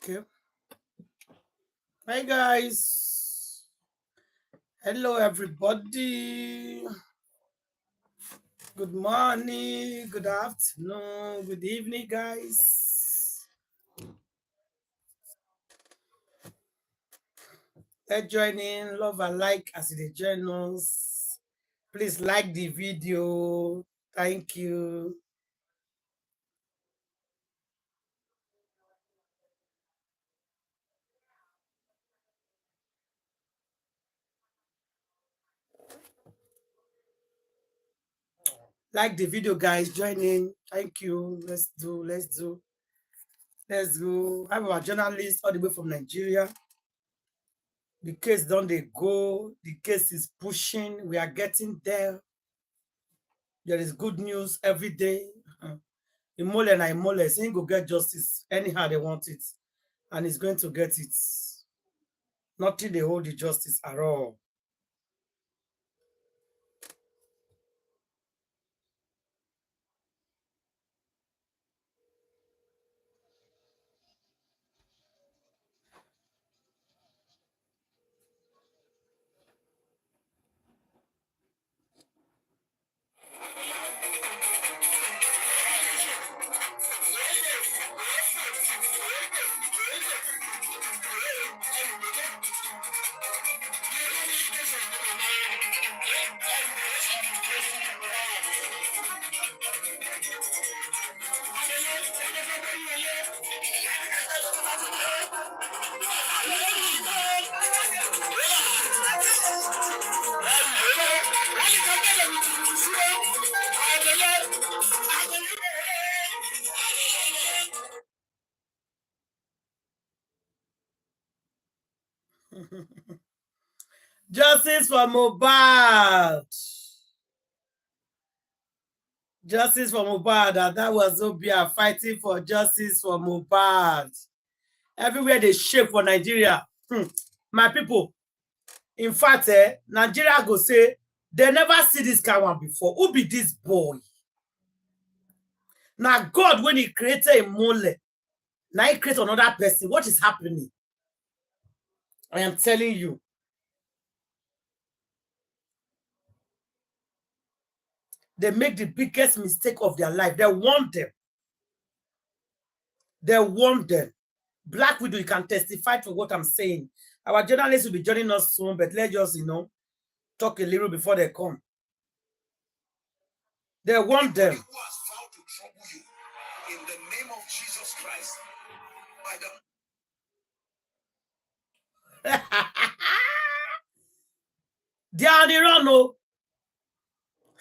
Okay. Hi guys. Hello everybody. Good morning, good afternoon, good evening, guys. Let's join in, love and like as they join us. Please like the video. Thank you. Like the video, guys. Join in. Thank you. Let's go. I have our journalist all the way from Nigeria. The case don't they go. The case is pushing. We are getting there. There is good news every day. Imole and Imole saying go get justice anyhow they want it. And he's going to get it. Nothing they hold the justice at all. Justice for Mohbad. Justice for Mohbad. That was Obia fighting for justice for Mohbad. Everywhere they shake for Nigeria. My people. In fact, Nigeria go say they never see this kind one before. Who be this boy? Now God, when he created Imole, now he creates another person. What is happening? I am telling you. They make the biggest mistake of their life. They want them. They want them. Black Widow, you can testify to what I'm saying. Our journalists will be joining us soon, but let's just, talk a little before they come. They want them. Who has vowed to trouble you in the name of Jesus Christ by the they are on the run, oh.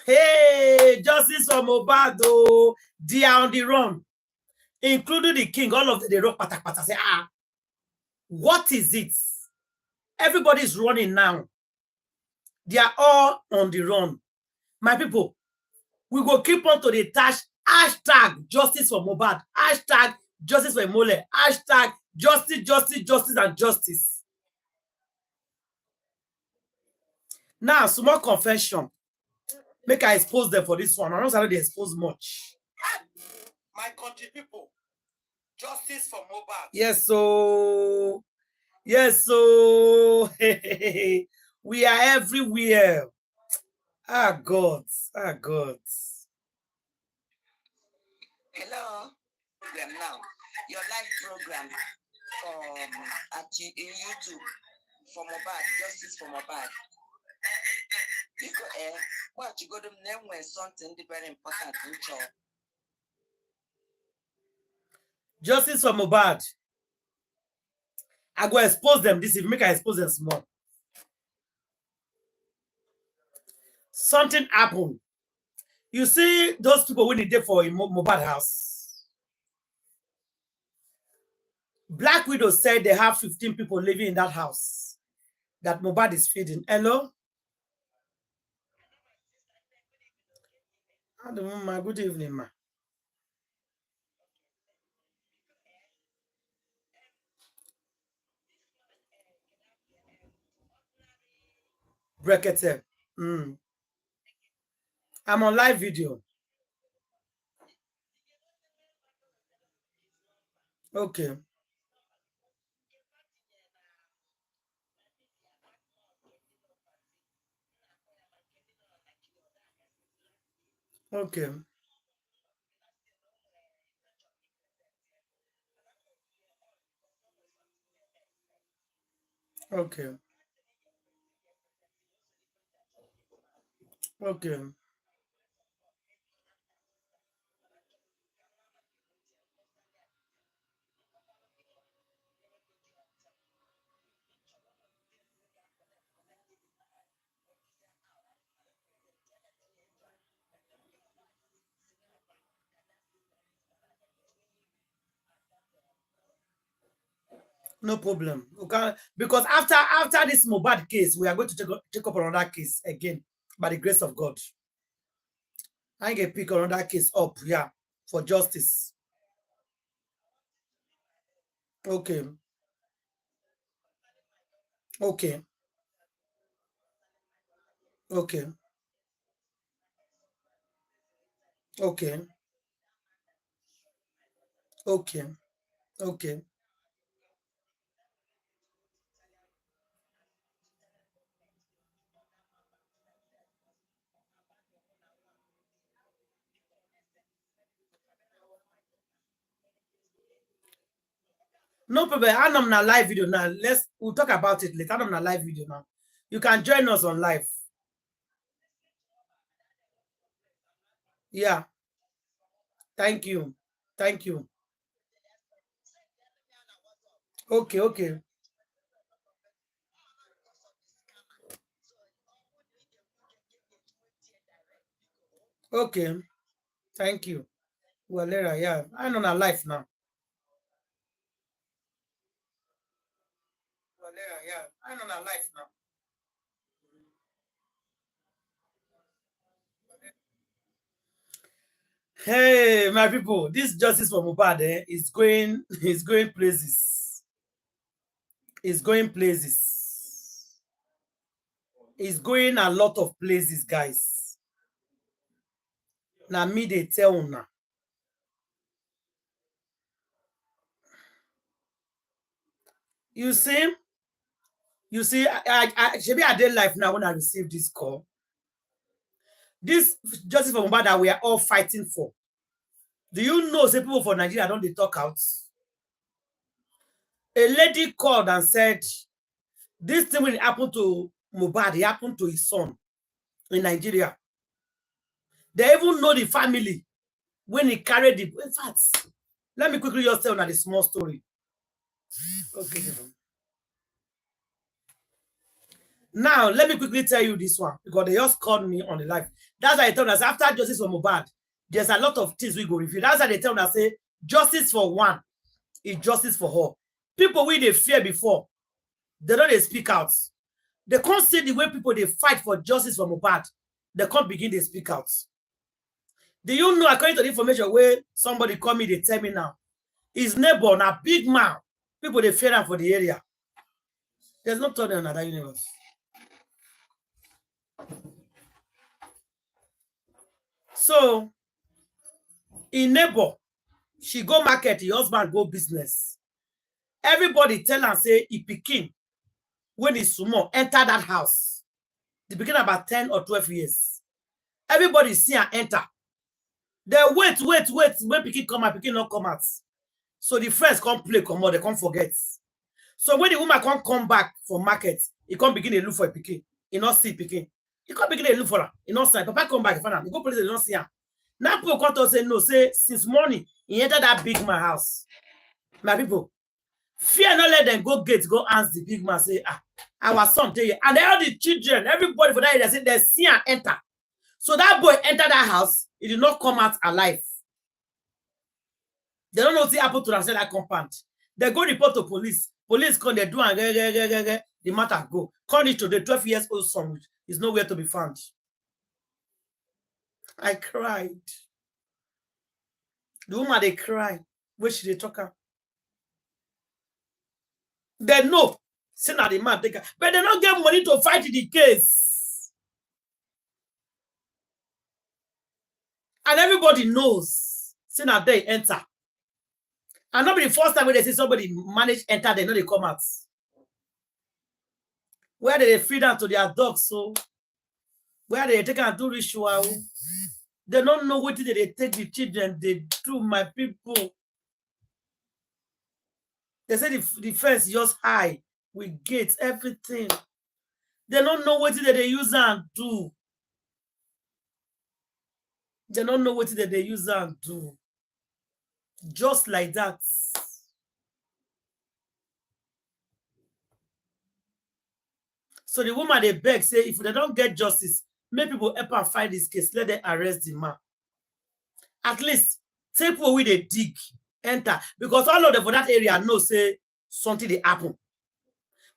Hey, justice for Mohbad, oh. They are on the run, including the king. All of them, they rock pata pata. Say, what is it? Everybody is running now. They are all on the run. My people, we will keep on to the hashtag justice for Mohbad, hashtag justice for Imole, hashtag justice, justice, justice, and justice. Now, small confession. Make I expose them for this one. I don't know they expose much. My country people, justice for Mohbad. Yes, so we are everywhere. God. Hello, program now. Your live program at YouTube for Mohbad, justice for Mohbad. What you got to name when something very important in job. Justice for Mohbad. I go expose them this evening. Make I expose them small. Something happened. You see those people when they did for Mohbad house. Black Widow said they have 15 people living in that house that Mohbad is feeding. Hello? Ma, good evening, ma. Brekete. I'm on live video. Okay. Okay. Okay. Okay. No problem. Okay. Because after this Mohbad case, we are going to take up another case again by the grace of God. I can pick another case up, yeah, for justice. Okay. Okay. Okay. Okay. Okay. Okay. No problem. I'm on a live video now. We'll talk about it later. I'm on a live video now. You can join us on live. Yeah. Thank you. Thank you. Okay, okay. Okay. Thank you. Well, later, yeah. I'm on a live now. Well, later, yeah. I'm on a live now. Hey, my people, this justice for Mohbad is going is going places. It's going places. It's going a lot of places, guys. Now me they tell una. You see, I should be at their life now when I received this call. This justice for Mohbad that we are all fighting for. Do you know, say people for Nigeria don't they talk out? A lady called and said, this thing will happen to Mohbad, it happened to his son in Nigeria. They even know the family when he carried the. In fact, let me quickly just tell you a small story. Okay. Now, let me quickly tell you this one because they just called me on the live. That's why I told us after justice for Mohbad, there's a lot of things we go review. That's why they tell us, say, justice for one is justice for all. People we they fear before, they don't they speak out. They can't see the way people they fight for justice for Mohbad. They can't begin to speak out. Do you know, according to the information where somebody call me, they tell me now, his neighbor, a big man, people they fear him for the area. There's no thought in another universe. So, in neighbor, she go market, the husband go business. Everybody tell her, say, he pikin, when he's small, enter that house. They begin about 10 or 12 years. Everybody see her enter. They wait. When pikin come out, pikin not come out. So the friends come play, come out, they come forget. So when the woman can't come back from market, he can't begin to look for a pikin. He not see pikin. He can't begin to look for her. He not see. Papa come back, he find her. He go police, he not see her. Now people come to say no, say since morning he entered that big man house. My people, fear not let them go gate, go ask the big man, say, our son tell you. And all the children, everybody for that area say they see her enter. So that boy entered that house, he did not come out alive. They don't know what happened to themselves that compound. They go report to police. Police come, they do and the matter go. Come to the 12 years old son is nowhere to be found. I cried. The woman, they cry. Where should they talk her? They know. Say now the man take her. But they don't get money to fight the case. And everybody knows. Say now they enter. And not be the first time when they see somebody manage enter, they know they come out. Where they feed them to their dogs, so where they take and do ritual. They don't know what they take the children. They do, my people. They say the fence is just high with gates, everything. They don't know what they use and do. They don't know what they use and do. Just like that. So the woman, they beg, say, if they don't get justice, make people help and fight this case. Let them arrest the man. At least, take people with they dig, enter. Because all of them for that area know, say, something they happen.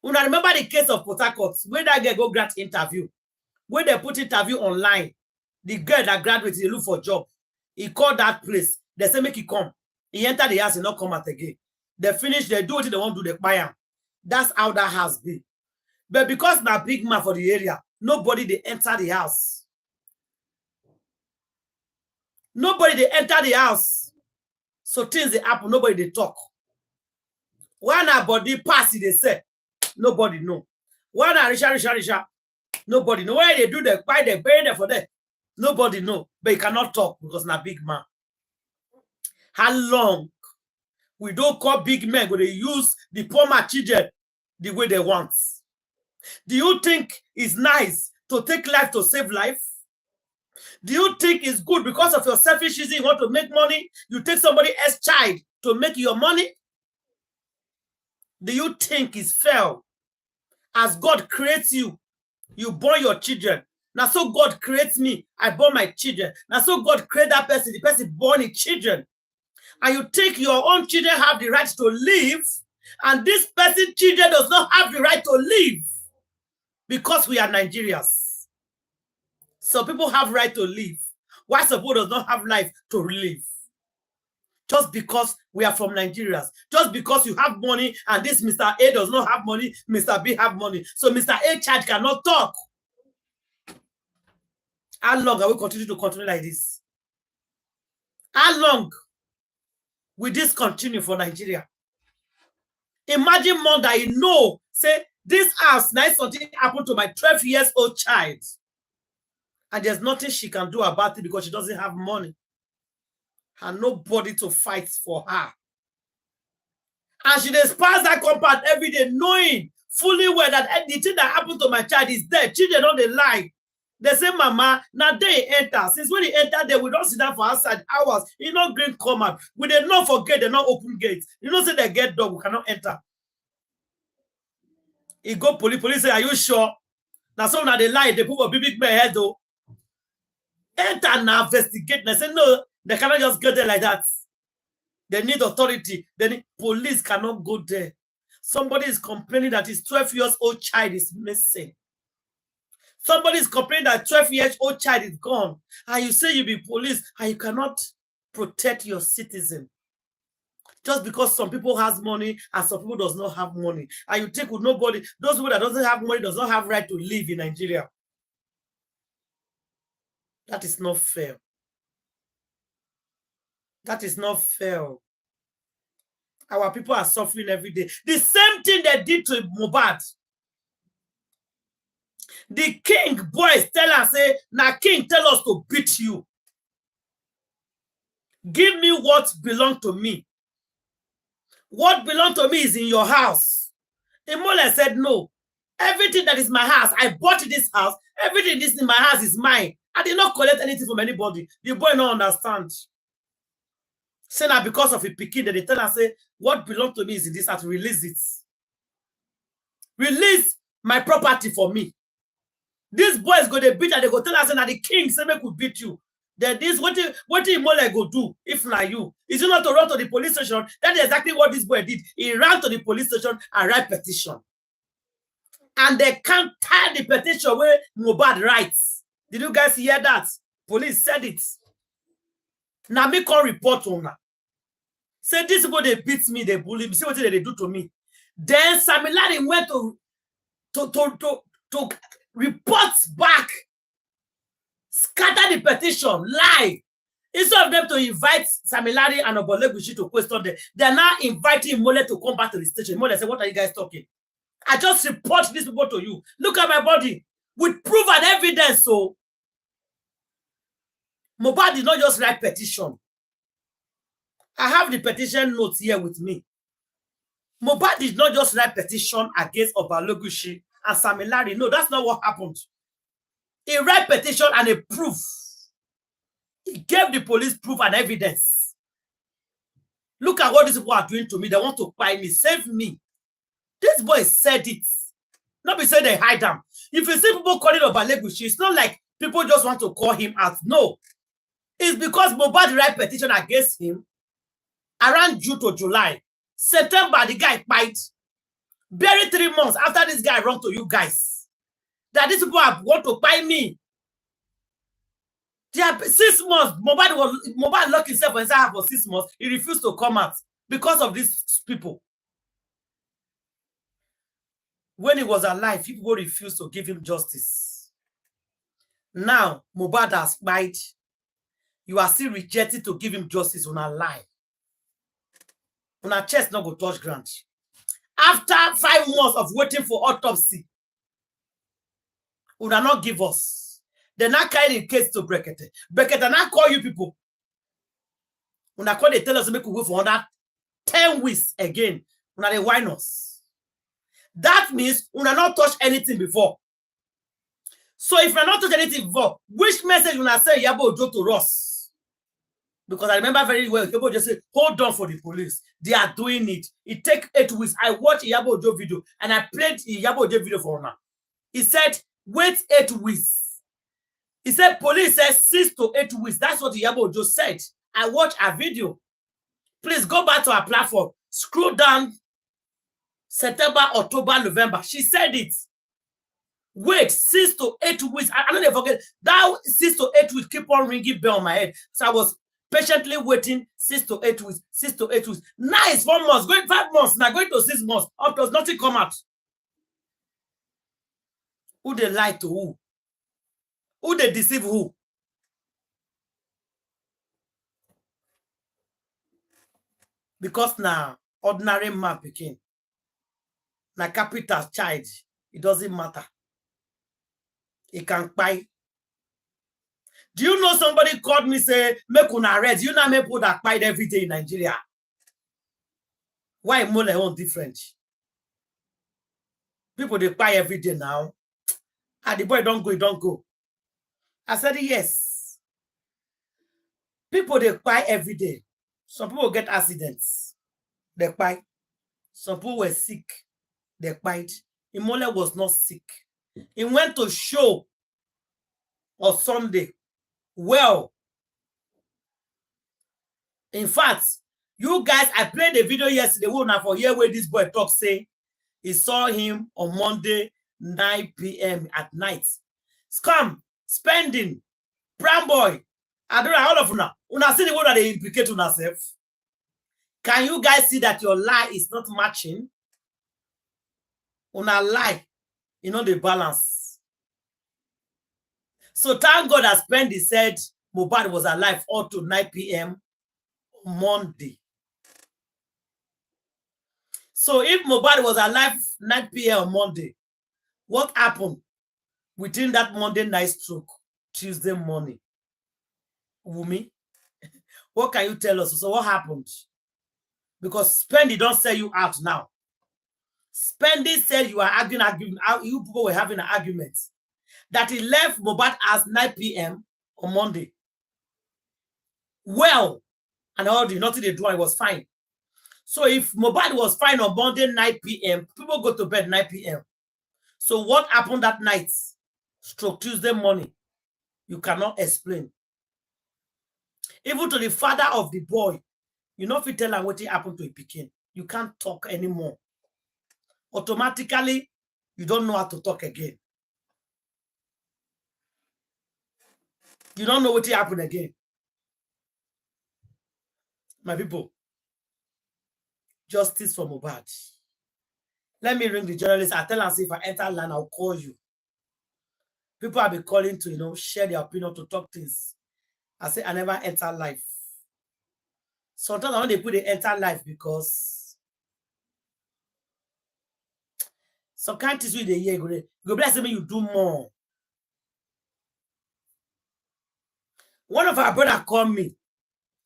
When I remember the case of 𝗏𝗏, where that girl go grant interview, where they put interview online, the girl that graduated, they look for job. He called that place. They say, make he come. He enter the house and not come out again. They finish, they do what they want to do, they buy him. That's how that house be. But because now big man for the area, nobody they enter the house. Nobody they enter the house. So things they happen, nobody they talk. When our body pass, they say, nobody know. When I Risha, nobody know. Why they do the why they bury them for them? Nobody know. But you cannot talk because now big man. How long we don't call big men when they use the poor man children the way they want? Do you think it's nice to take life to save life? Do you think it's good because of your selfish reason you want to make money? You take somebody else's child to make your money? Do you think it's fair? As God creates you, you born your children. Now so God creates me, I born my children. Now so God create that person, the person born his children. And you think your own children have the right to live, and this person's children does not have the right to live. Because we are Nigerians. Some people have right to live. Why some people does not have life to live? Just because we are from Nigerians. Just because you have money and this Mr. A does not have money, Mr. B have money. So Mr. A child cannot talk. How long are we continue like this? How long will this continue for Nigeria? Imagine mom that you know, say, this house, nice something happened to my 12-year-old child. And there's nothing she can do about it because she doesn't have money. And nobody to fight for her. And she despises that compound every day, knowing fully well that the thing that happened to my child is there. Children don't they lie. They say, Mama, now they enter. Since when they enter there, we don't sit down for outside hours. You know, green come out. We they not forget, they not open gates. You know, say they get dog, we cannot enter. He go police say, are you sure? Now some now they lie, they put a big man head though. Enter now, investigate. They say, no, they cannot just get there like that. They need authority. They need police cannot go there. Somebody is complaining that his 12-year-old child is missing. Somebody is complaining that 12-year-old child is gone. And you say you be police and you cannot protect your citizen. Just because some people has money and some people does not have money. And you take with nobody, those people that doesn't have money does not have right to live in Nigeria. That is not fair. That is not fair. Our people are suffering every day. The same thing they did to Mohbad. The king boys tell us, say, now king tell us to beat you. Give me what belongs to me. What belongs to me is in your house. Imole said, no. Everything that is my house, I bought this house. Everything this in my house is mine. I did not collect anything from anybody. The boy don't understand. Say now because of a pikin, they tell us, say, what belongs to me is in this house. Release it. Release my property for me. These boys go to beat and they go tell us that the king say make we beat you. Then this what Imole go do if not you? Is it not to run to the police station? That is exactly what this boy did. He ran to the police station and write petition. And they can't tie the petition where Mohbad writes. Did you guys hear that? Police said it. Now me can report on her. Say this people they beat me, they bully me. See what they do to me. Then 𝗵𝗲 𝙤𝗕 went to report back, scatter the petition, lie. Instead of them to invite 𝗵𝗲 𝙤𝗕 and Elegushi to question them, they are now inviting Imole to come back to the station. Imole said, what are you guys talking? I just report these people to you. Look at my body with proof and evidence. So Mohbad did not just write petition. I have the petition notes here with me. Mohbad did not just write petition against Elegushi and 𝗵𝗲 𝙤𝗕. No, that's not what happened. He wrote petition and a proof. He gave the police proof and evidence. Look at what these people are doing to me. They want to buy me, save me. This boy said it. Not be saying they hide them. If you see people calling Elegushi, it's not like people just want to call him out. No. It's because Mohbad write petition against him around June to July. September, the guy fight. Barely 3 months after this guy run to you guys. That these people want to buy me. They have 6 months. Mohbad locked himself inside for 6 months. He refused to come out because of these people. When he was alive, people refused to give him justice. Now, Mohbad has died. You are still rejected to give him justice on a lie. On a chest not go touch ground. After 5 months of waiting for autopsy, una not give us. They not carry the case to Brekete. Brekete now call you people. Una call they tell us to make we wait for another 10 weeks again. Una they whine us. That means una not touch anything before. So if you not touch anything before, which message una say Iyabo Ojo to us? Because I remember very well, people just say, hold on for the police. They are doing it. It takes 8 weeks. I watched Iyabo Ojo video and I played Iyabo Ojo video for her. He said, wait 8 weeks. He said, police says 6 to 8 weeks. That's what Iyabo Ojo said. I watched a video. Please go back to our platform. Scroll down September, October, November. She said it. Wait 6 to 8 weeks. I don't forget. That 6 to 8 weeks keep on ringing bell on my head. So I was patiently waiting 6 to 8 weeks, 6 to 8 weeks. Now it's 4 months, going 5 months, now going to 6 months. Up to nothing come out. Who they lie to who? Who they deceive who? Because now ordinary man picking. Now capital child, it doesn't matter. It can buy. Do you know somebody called me say, make una arrest? You know me people that fight every day in Nigeria. Why Imole on different? People they fight every day now. And the boy don't go, he don't go. I said yes. People they fight every day. Some people get accidents. They fight. Some people were sick. They fight. Imole was not sick. He went to show on Sunday. Well, in fact, you guys, I played a video yesterday. For here where this boy talk say he saw him on Monday 9 p.m. at night. Scam, spending, Primeboy, I don't know all of una. Una see the one that they implicate on yourself. Can you guys see that your lie is not matching? Una lie, you know the balance. So thank God that Spendi said Mohbad was alive up to 9 p.m. Monday. So if Mohbad was alive 9 p.m. on Monday, what happened within that Monday night stroke, Tuesday morning? Wunmi, what can you tell us? So what happened? Because Spendi don't say you out now. Spendi said you are arguing, you people were having an argument. That he left Mohbad as 9 p.m. on Monday. Well, and all the nothing they do, it was fine. So if Mohbad was fine on Monday 9 p.m., people go to bed 9 p.m. So what happened that night, stroke Tuesday morning, you cannot explain. Even to the father of the boy, you know if you tell him what happened to a pikin, you can't talk anymore. Automatically, you don't know how to talk again. You don't know what will happen again. My people, justice for Mohbad. Let me ring the journalist. I tell her, if I enter line, I'll call you. People have been calling to, share their opinion, to talk things. I say, I never enter life. Sometimes I want to put the enter life because some countries with the year go bless me, you do more. One of our brother called me. He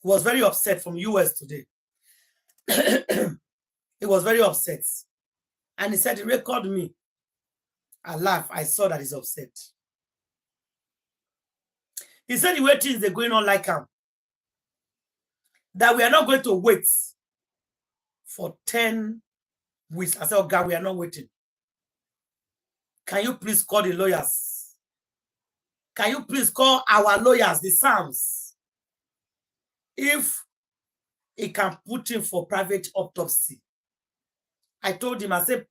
was very upset from US today. He was very upset. And he said, he recorded me. I laughed. I saw that he's upset. He said the way things are going on like him. That we are not going to wait for 10 weeks. I said, oh God, we are not waiting. Can you please call the lawyers? Can you please call our lawyers, the Psalms? If he can put him for private autopsy. I told him, I said,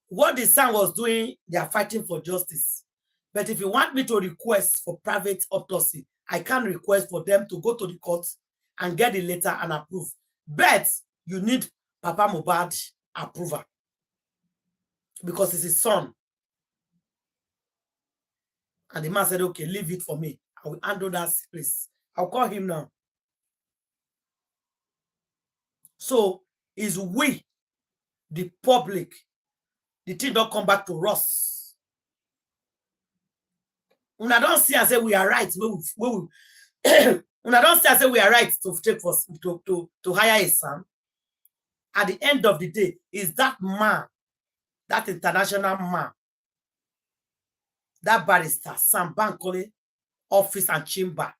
what the Psalm was doing, they are fighting for justice. But if you want me to request for private autopsy, I can request for them to go to the court and get the letter and approve. But you need Papa Mohbad approval because it's his son. And the man said, okay, leave it for me. I will handle that place. I'll call him now. So is we, the public, the thing don't come back to us. When I don't see and say we are right, when I don't see and say we are right to take for to hire a son, at the end of the day, is that man, that international man, that barrister, Sam Bankole, office and chamber,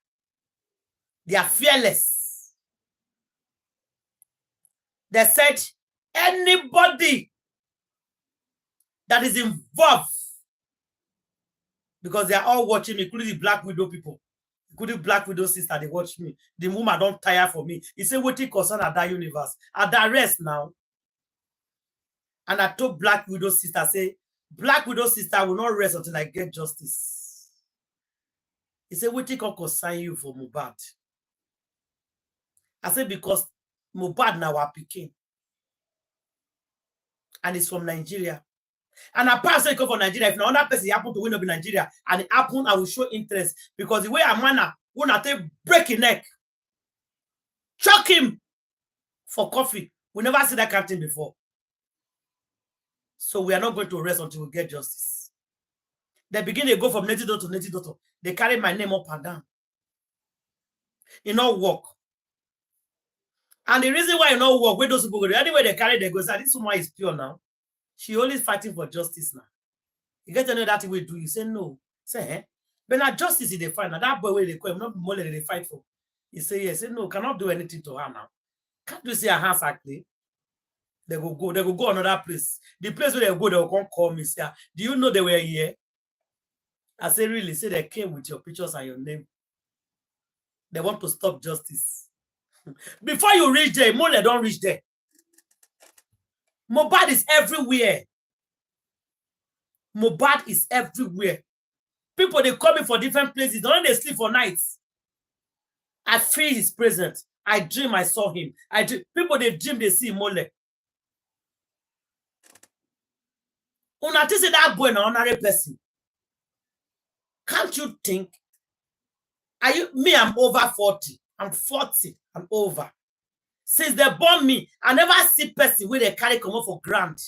they are fearless. They said anybody that is involved, because they are all watching me, including the Black Widow people, including Black Widow sister, they watch me. The woman don't tire for me. He said, what concern at that universe? At that rest now. And I told Black Widow sister, say, Black Widow sister will not rest until I get justice. He said, what concern you for Mohbad? I said, because Mohbad now are picking. And it's from Nigeria. And apart from come from Nigeria, if another person happen to win up in Nigeria, and it happen, I will show interest. Because the way a man wanna take break his neck, choke him for coffee. We never see that captain before. So we are not going to rest until we get justice. They begin to go from netidoto to netidoto. They carry my name up and down. It not work. And the reason why it not work, where those people go, anyway they carry, they go, say, this woman is pure now. She always fighting for justice now. You get to know that way do. You say no. Say, eh? But now justice is the fight. Now that boy where they call him, not more than they fight for. He say, yes. Say no, cannot do anything to her now. Can't you see her hands actually? They go another place. The place where they go, they will come call me. Say, do you know they were here? I say, really? Say they came with your pictures and your name. They want to stop justice. Before you reach there, Imole don't reach there. Mohbad is everywhere. Mohbad is everywhere. People, they call me for different places. They don't they sleep for nights. I feel his presence. I dream I saw him. I dream. People, they dream they see Imole. Una say that boy an honorary person. Can't you think? I'm over 40. I'm 40. I'm over. Since they born me, I never see person where they carry come up for grant.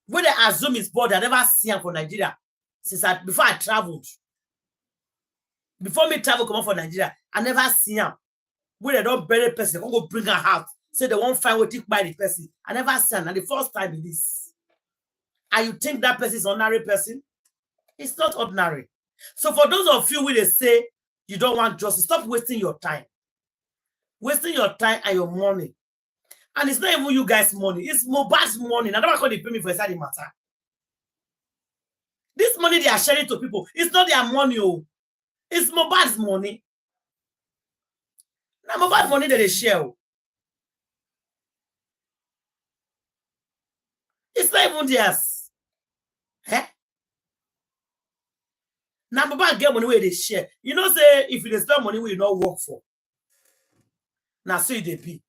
When they assume his body, I never see him for Nigeria. Before I traveled. Before me travel come up for Nigeria, I never see him. When they don't bury the person, they go bring her out. Say they won't find what to buy the person. I never see him. And the first time it is. And you think that person is an ordinary person? It's not ordinary. So for those of you who they say you don't want justice, stop wasting your time. Wasting your time and your money. And it's not even you guys' money. It's Mohbad's money. Now, don't call they pay me for a side matter. This money they are sharing to people, it's not their money. Oh. It's Mohbad's money. Now, Mohbad's money that they share. Oh. It's not even theirs. Eh? Now, Baba get money where they share. You know, say if you spend money, will not work for. Now, say they be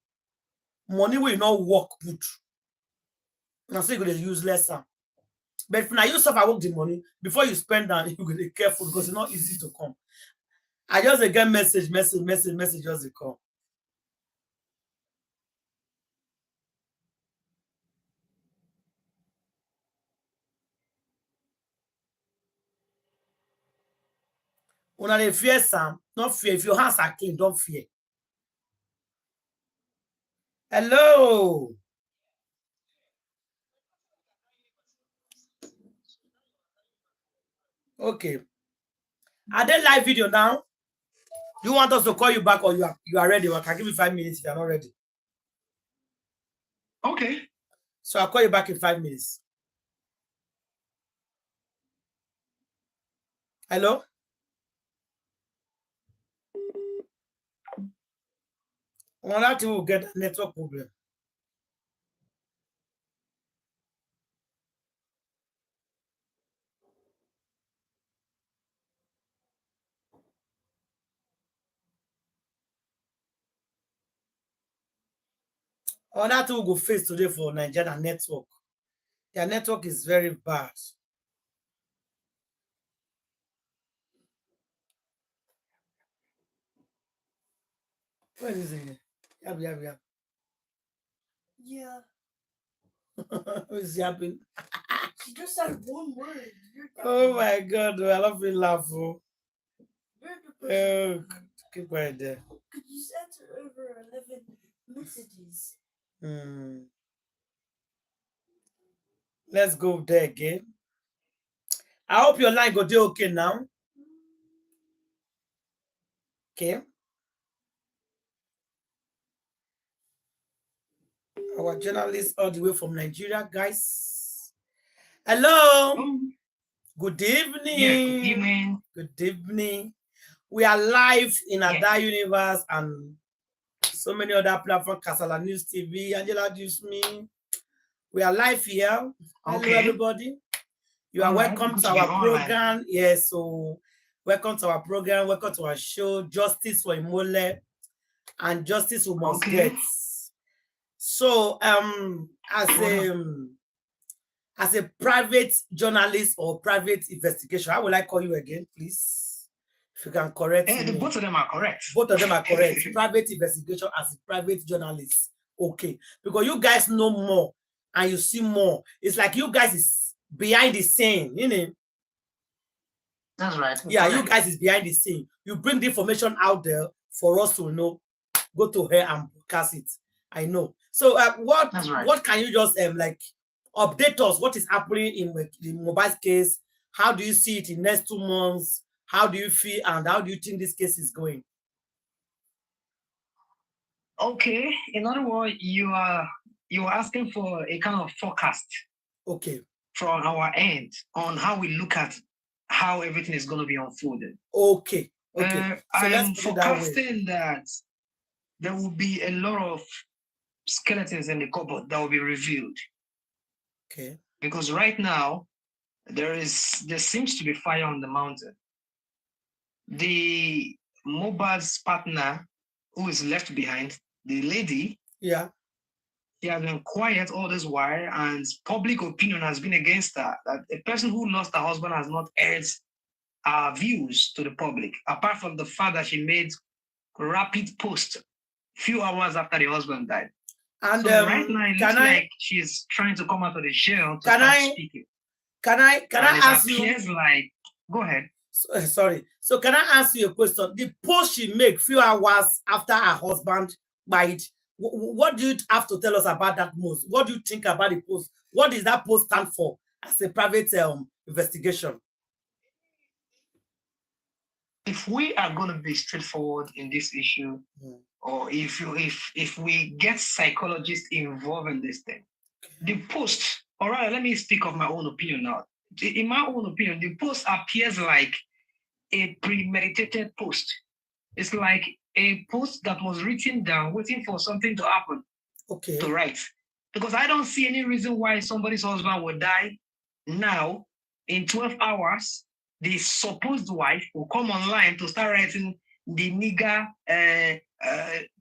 money will not work good. Now, say you gonna use less. But if now you suffer work the money before you spend that, you gotta be careful because it's not easy to come. I just get message just they come. When they fear Sam, not fear. If your hands are clean, don't fear. Hello. Okay. Are they live video now? Do you want us to call you back or you are ready? Or I can give you 5 minutes if you're not ready. Okay. So I'll call you back in 5 minutes. Hello? One that will get a network problem. One that will go face today for Nigerian network. Their network is very bad. Where is it? Yeah. Yeah. What is happening? She just said one word. Oh my God, I love you laugh. Oh, You're keep quiet there. Could you send her over 11 messages? Let's go there again. I hope your line go do okay now. Okay. Our journalist all the way from Nigeria, guys. Hello. Good evening. Yeah, good evening. Good evening. We are live in 𝗏𝘖universe and so many other platforms, Kasala News TV, Angela 𝘗𝑆𝑚e. We are live here. Hello, everybody. You are welcome to our program. Yes, so welcome to our program. Welcome to our show, Justice for Imole and Justice We Must Get. So, as a private journalist or private investigation, how will I call you again, please? If you can correct me. Both of them are correct. Both of them are correct. Private investigation as a private journalist. Okay. Because you guys know more and you see more. It's like you guys is behind the scene, you know? That's right. Yeah, you guys is behind the scene. You bring the information out there for us to know. Go to her and broadcast it. I know. So what can you just like update us? What is happening in the mobile case? How do you see it in next 2 months? How do you feel and how do you think this case is going? Okay. In other words, you are asking for a kind of forecast. Okay. From our end on how we look at how everything is going to be unfolded. Okay. Okay. I am forecasting that there will be a lot of skeletons in the cupboard that will be revealed. Okay. Because right now there seems to be fire on the mountain. The Mohbad's partner who is left behind, the lady, she has been quiet all this while, and public opinion has been against her. That a person who lost her husband has not aired her views to the public, apart from the fact that she made rapid post few hours after the husband died. And so right now it looks like she's trying to come out of the jail to start speaking. Can I ask you? Like, go ahead. Sorry. So can I ask you a question? The post she made few hours after her husband died, what do you have to tell us about that post? What do you think about the post? What does that post stand for as a private investigation? If we are going to be straightforward in this issue, or if we get psychologists involved in this thing, the post, all right, let me speak of my own opinion now. In my own opinion, the post appears like a premeditated post. It's like a post that was written down, waiting for something to happen. Okay. To write. Because I don't see any reason why somebody's husband would die now in 12 hours the supposed wife will come online to start writing the nigger,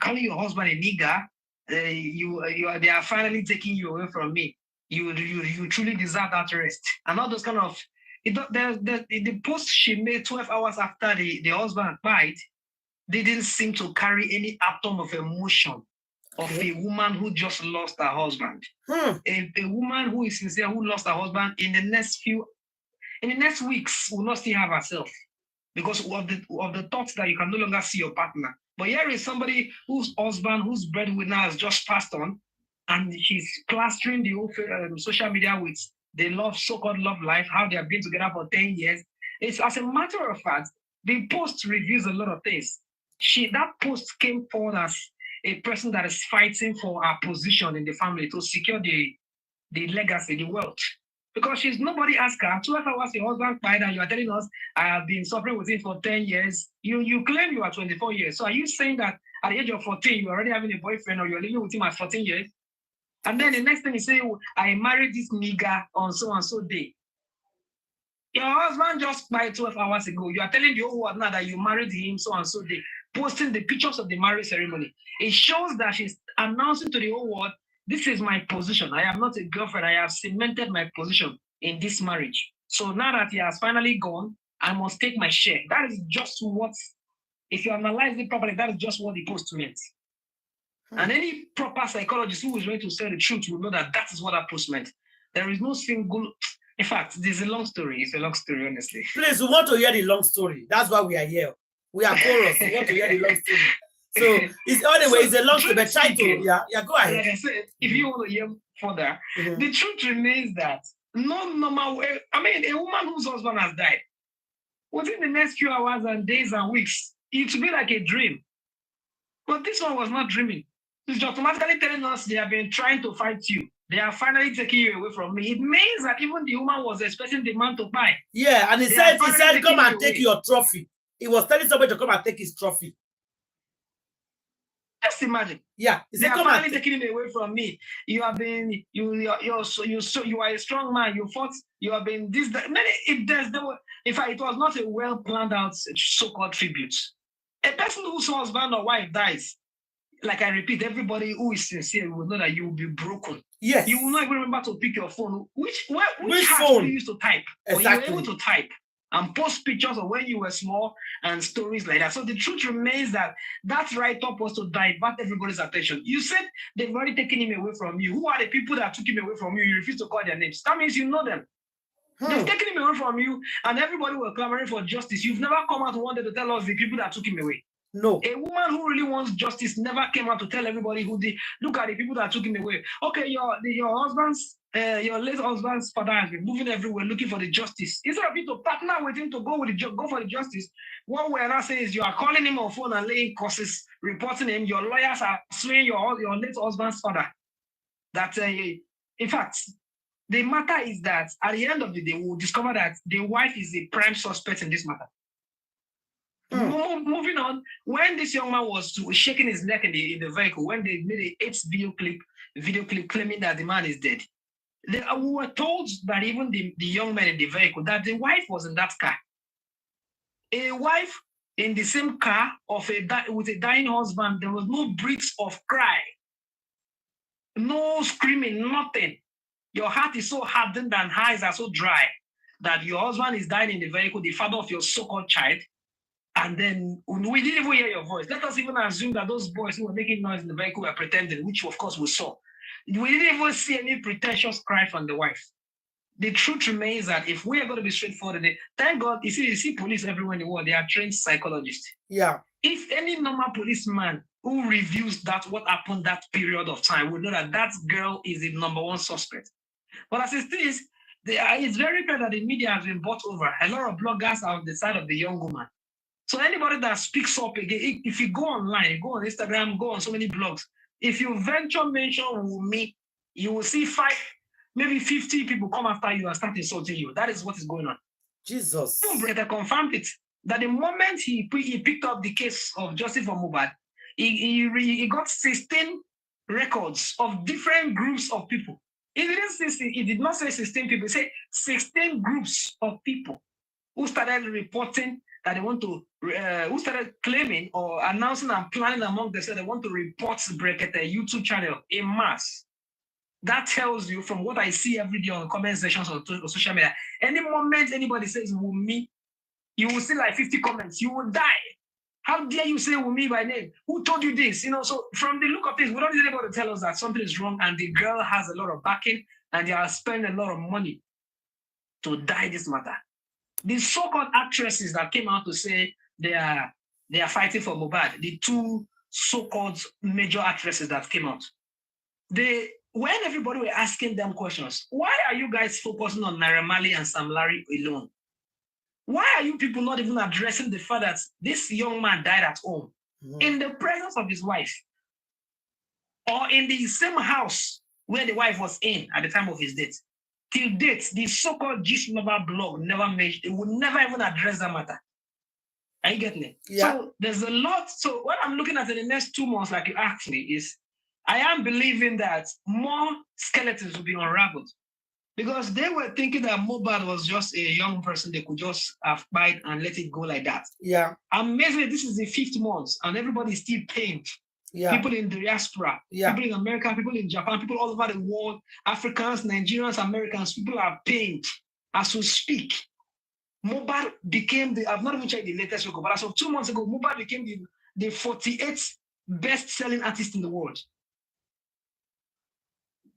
calling your husband a nigger. They are finally taking you away from me. You truly deserve that rest. And all those kind of, the post she made 12 hours after the husband died didn't seem to carry any atom of emotion of a woman who just lost her husband. A woman who is sincere, who lost her husband, in the next weeks will not still have herself because of the thoughts that you can no longer see your partner. But here is somebody whose husband, whose breadwinner has just passed on, and she's plastering the whole social media with the so-called love life, how they have been together for 10 years. It's, as a matter of fact, the post reveals a lot of things. That post came forward as a person that is fighting for her position in the family to secure the legacy, the wealth. Because nobody asked her, 12 hours your husband died and you are telling us, I have been suffering with him for 10 years. You claim you are 24 years. So are you saying that at the age of 14, you're already having a boyfriend or you're living with him at 14 years? And then the next thing you say, I married this nigger on so and so day. Your husband just died 12 hours ago. You are telling the whole world now that you married him so and so day, posting the pictures of the marriage ceremony. It shows that she's announcing to the whole world, this is my position. I am not a girlfriend. I have cemented my position in this marriage. So now that he has finally gone, I must take my share. That is just what, if you analyze it properly, that is just what the post meant. And any proper psychologist who is ready to say the truth will know that that is what that post meant. There is no single, in fact, there's a long story. It's a long story, honestly. Please, we want to hear the long story. That's why we are here. We are chorus. We want to hear the long story. So it's anyway, it's a long story, but try to go ahead. Like I said, if you want to hear further, the truth remains that no normal way. I mean, a woman whose husband has died, within the next few hours and days and weeks, it will be like a dream. But this one was not dreaming. It's automatically telling us they have been trying to fight you. They are finally taking you away from me. It means that even the woman was expecting the man to buy. Yeah, and he said, come and take your trophy. He was telling somebody to come and take his trophy. Just imagine. Yeah, they are finally taking him away from me. You have been, you are a strong man. You fought. You have been this. In fact, it was not a well planned out so-called tribute. A person whose husband or wife dies, like I repeat, everybody who is sincere will know that you will be broken. Yes. You will not even remember to pick your phone. Which phone do you use to type? Exactly. You were able to type and post pictures of when you were small and stories like that. So the truth remains that write-up was to divert everybody's attention. You said they've already taken him away from you. Who are the people that took him away from you? You refuse to call their names. That means you know them. They've taken him away from you, and everybody was clamoring for justice. You've never come out one day to tell us the people that took him away. No. A woman who really wants justice never came out to tell everybody who did. Look at the people that took him away. Okay, your late husband's father has been moving everywhere looking for the justice. Instead of you to partner with him to go for the justice, what we're not saying is you are calling him on phone and laying curses, reporting him. Your lawyers are suing your late husband's father. That in fact, the matter is that at the end of the day, we'll discover that the wife is the prime suspect in this matter. Moving on, when this young man was shaking his neck in the vehicle, when they made a video clip claiming that the man is dead, we were told that even the young man in the vehicle, that the wife was in that car. A wife in the same car with a dying husband, there was no breaths of cry, no screaming, nothing. Your heart is so hardened and eyes are so dry that your husband is dying in the vehicle, the father of your so-called child, and then we didn't even hear your voice. Let us even assume that those boys who were making noise in the vehicle were pretending, which of course we saw. We didn't even see any pretentious cry from the wife. The truth remains that if we are going to be straightforward, thank God, you see police everywhere in the world, they are trained psychologists. Yeah. If any normal policeman who reviews what happened that period of time would know that girl is the #1 suspect. But as it is, it's very clear that the media has been bought over. A lot of bloggers are on the side of the young woman. So anybody that speaks up again, if you go online, go on Instagram, go on so many blogs, if you venture mention Wunmi, you will see 5, maybe 50 people come after you and start insulting you. That is what is going on. Jesus. They confirmed it. That the moment he picked up the case of justice for Mohbad, he got 16 records of different groups of people. He did not say 16 people, he said 16 groups of people who started reporting that they want to, who started claiming or announcing and planning among themselves they want to report Brekete YouTube channel in mass. That tells you from what I see every day on comment sections on social media, any moment anybody says Wunmi, you will see like 50 comments, you will die. How dare you say Wunmi by name? Who told you this? You know, so from the look of things, we don't need anybody to tell us that something is wrong and the girl has a lot of backing and they are spending a lot of money to die this matter. The so-called actresses that came out to say they are fighting for Mohbad, the two so-called major actresses that came out, when everybody were asking them questions, why are you guys focusing on Naira Marley and Sam Larry alone? Why are you people not even addressing the fact that this young man died at home in the presence of his wife or in the same house where the wife was in at the time of his death? Till date, the so-called 𝗵𝘃 blog never made, it would never even address that matter. Are you getting it? Yeah. So there's a lot. So what I'm looking at in the next 2 months, like you asked me, is I am believing that more skeletons will be unraveled because they were thinking that Mohbad was just a young person they could just fight and let it go like that. Yeah. Amazingly, this is the 5th month and everybody is still pained. Yeah. People in the diaspora, people in America, people in Japan, people all over the world, Africans, Nigerians, Americans, people are pained as we speak. Mohbad became I've not even checked the latest record, but as of 2 months ago, Mohbad became the 48th best-selling artist in the world.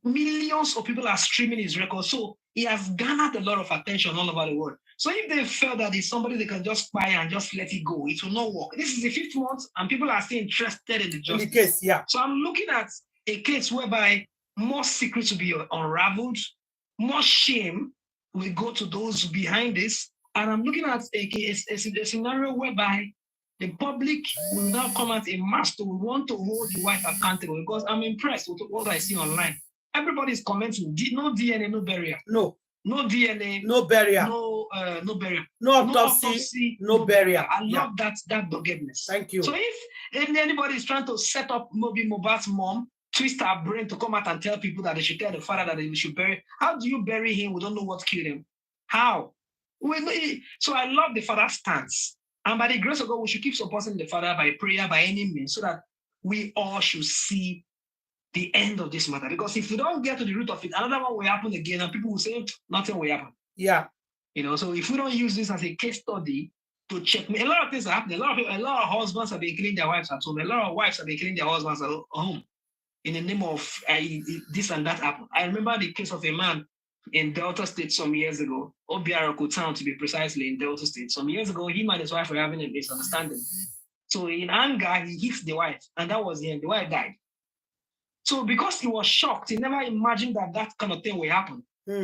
Millions of people are streaming his record, so he has garnered a lot of attention all over the world. So if they felt that it's somebody they can just buy and just let it go, it will not work. This is the 5th month, and people are still interested in the justice. In the case, yeah. So I'm looking at a case whereby more secrets will be unraveled, more shame will go to those behind this, and I'm looking at a scenario whereby the public will now come out in mass to want to hold the wife accountable because I'm impressed with what I see online. Everybody's commenting, no DNA, no burial. No DNA, no burial. No burial. No autopsy, no burial. I love that doggedness. Thank you. So if anybody is trying to set up maybe Mohbad's mom, twist her brain to come out and tell people that they should tell the father that they should bury, how do you bury him? We don't know what killed him. How? So I love the father's stance. And by the grace of God, we should keep supporting the father by prayer, by any means, so that we all should see the end of this matter. Because if we don't get to the root of it, another one will happen again, and people will say nothing will happen. Yeah. You know, so if we don't use this as a case study to check, a lot of things are happening. A lot of husbands have been killing their wives at home. A lot of wives have been killing their husbands at home in the name of this and that happened. I remember the case of a man in Delta State some years ago, Obiaroko town to be precisely, in Delta State. Some years ago, him and his wife were having a misunderstanding. So in anger, he hit the wife, and that was the end. The wife died. So because he was shocked, he never imagined that kind of thing will happen.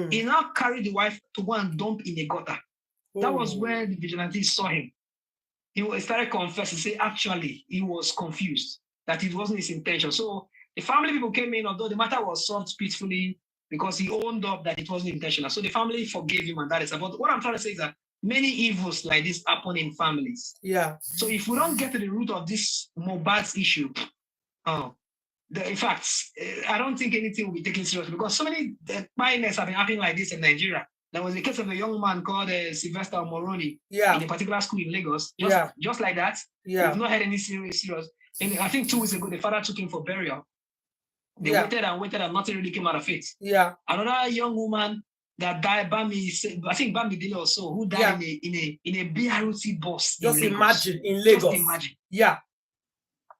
He now carried the wife to go and dump in a gutter. That was where the vigilantes saw him. He started confessing, say actually he was confused, that it wasn't his intention. So the family people came in, although the matter was solved peacefully because he owned up that it wasn't intentional. So the family forgave him, and that is about. What I'm trying to say is that many evils like this happen in families. Yeah. So if we don't get to the root of this Mohbad's issue, in fact, I don't think anything will be taken seriously because so many pioneers have been happening like this in Nigeria. There was a case of a young man called Sylvester Moroni in a particular school in Lagos. Just like that. Yeah. We've not had any serious. And I think 2 weeks ago, the father took him for burial. They waited and nothing really came out of it. Yeah. Another young woman that died, I think Bamidele or so, who died in a BRT bus. Just imagine in Lagos. Just imagine. Yeah.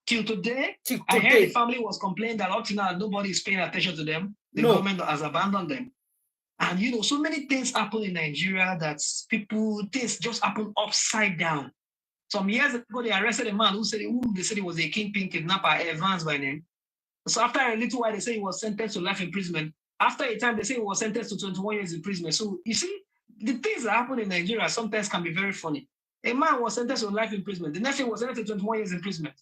Till today, I heard the family was complaining that up to now nobody is paying attention to them. The government has abandoned them. And you know, so many things happen in Nigeria that things just happen upside down. Some years ago, they arrested a man who they said he was a kingpin kidnapper, Evans by name. So after a little while, they say he was sentenced to life imprisonment. After a time, they say he was sentenced to 21 years imprisonment. So you see, the things that happen in Nigeria sometimes can be very funny. A man was sentenced to life imprisonment. The next thing was sentenced to 21 years imprisonment.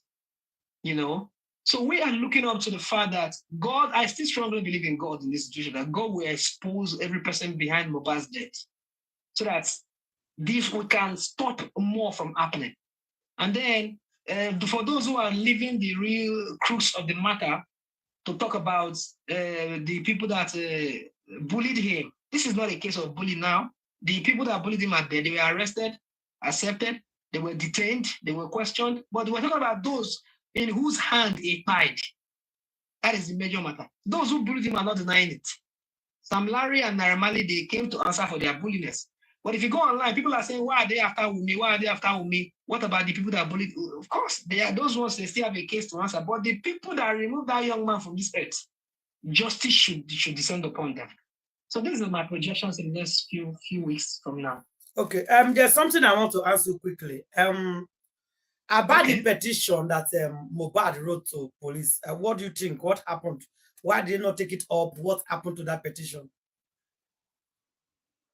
You know, so we are looking up to the fact that God, I still strongly believe in God in this situation, that God will expose every person behind Mohbad's death so that we can stop more from happening. And then for those who are living the real crux of the matter, to talk about the people that bullied him. This is not a case of bullying now. The people that bullied him are there. They were arrested, accepted, they were detained, they were questioned. But we're talking about those in whose hand he died. That is the major matter. Those who bullied him are not denying it. Sam Larry and Naira Marley, they came to answer for their bulliness. But if you go online, people are saying, why are they after Wunmi? Why are they after Wunmi? What about the people that bullied? Of course, they are those ones, they still have a case to answer. But the people that removed that young man from this earth, justice should descend upon them. So this is my projections in the next few weeks from now. Okay. There's something I want to ask you quickly. About the petition that Mohbad wrote to police. What do you think? What happened? Why did they not take it up? What happened to that petition?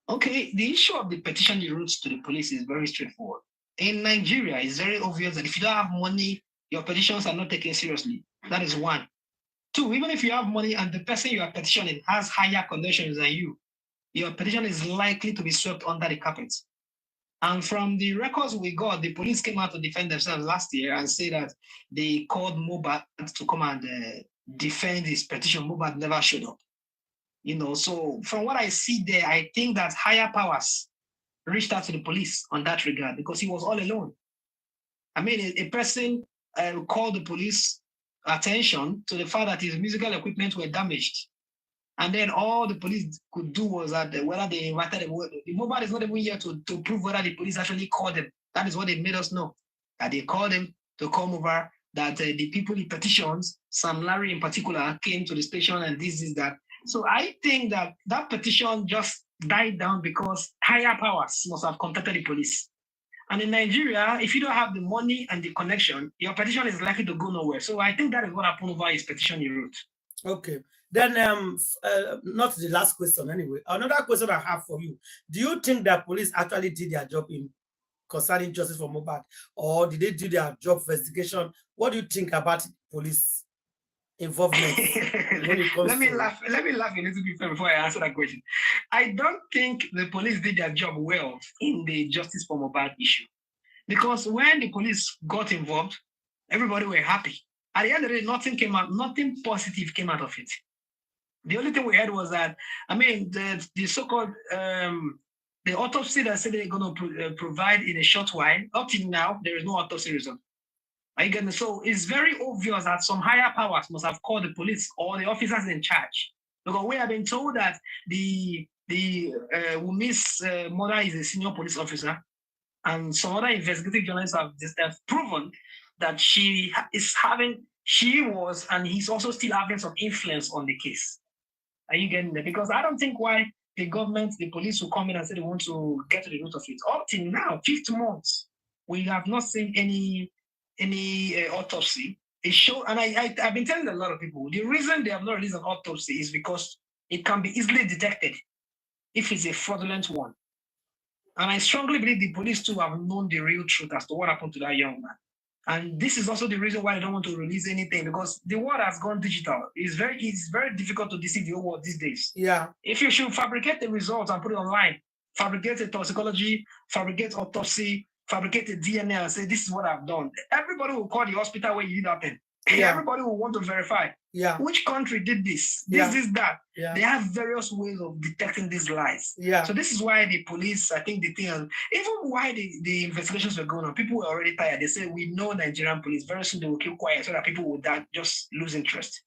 Okay, the issue of the petition he wrote to the police is very straightforward. In Nigeria, it's very obvious that if you don't have money, your petitions are not taken seriously. That is one. Two, even if you have money and the person you are petitioning has higher connections than you, your petition is likely to be swept under the carpet. And from the records we got, the police came out to defend themselves last year and say that they called Mohbad to come and defend his petition. Mohbad never showed up. You know, so from what I see there, I think that higher powers reached out to the police on that regard because he was all alone. I mean, a person called the police attention to the fact that his musical equipment were damaged. And then all the police could do was that whether they invited him, the Mohbad is not even here to prove whether the police actually called him. That is what they made us know, that they called him to come over, that the people in petitions, Sam Larry in particular, came to the station and this is that. So I think that that petition just died down because higher powers must have contacted the police. And in Nigeria, if you don't have the money and the connection, your petition is likely to go nowhere. So I think that is what happened over his petition he wrote. Okay. Then, not the last question anyway. Another question I have for you. Do you think that police actually did their job in concerning justice for Mohbad? Or did they do their job investigation? What do you think about police involvement? Let me laugh a little bit before I answer that question. I don't think the police did their job well in the justice for Mohbad issue. Because when the police got involved, everybody were happy. At the end of the day, nothing came out, nothing positive came out of it. The only thing we had was that, I mean, the so-called, the autopsy that said they're going to provide in a short while, up till now, there is no autopsy result. Are you getting it? So it's very obvious that some higher powers must have called the police or the officers in charge. Because we have been told that the Wunmi's mother is a senior police officer, and some other investigative journalists have proven that she was, and he's also still having some influence on the case. Are you getting it? Because I don't think why the government, the police will come in and say they want to get to the root of it. Up till now, 5 months, we have not seen any autopsy. It showed, and I've been telling a lot of people, the reason they have not released an autopsy is because it can be easily detected if it's a fraudulent one. And I strongly believe the police too have known the real truth as to what happened to that young man. And this is also the reason why they don't want to release anything, because the world has gone digital. It's very difficult to deceive the whole world these days. Yeah. If you should fabricate the results and put it online, fabricate a toxicology, fabricate autopsy, fabricate a DNA and say, this is what I've done, everybody will call the hospital where you did that thing. Yeah. Everybody will want to verify. Yeah. Which country did this? That. Yeah. They have various ways of detecting these lies. Yeah. So this is why the police, I think the thing, even why the investigations were going on, people were already tired. They say, we know Nigerian police, very soon they will keep quiet so that people will just lose interest.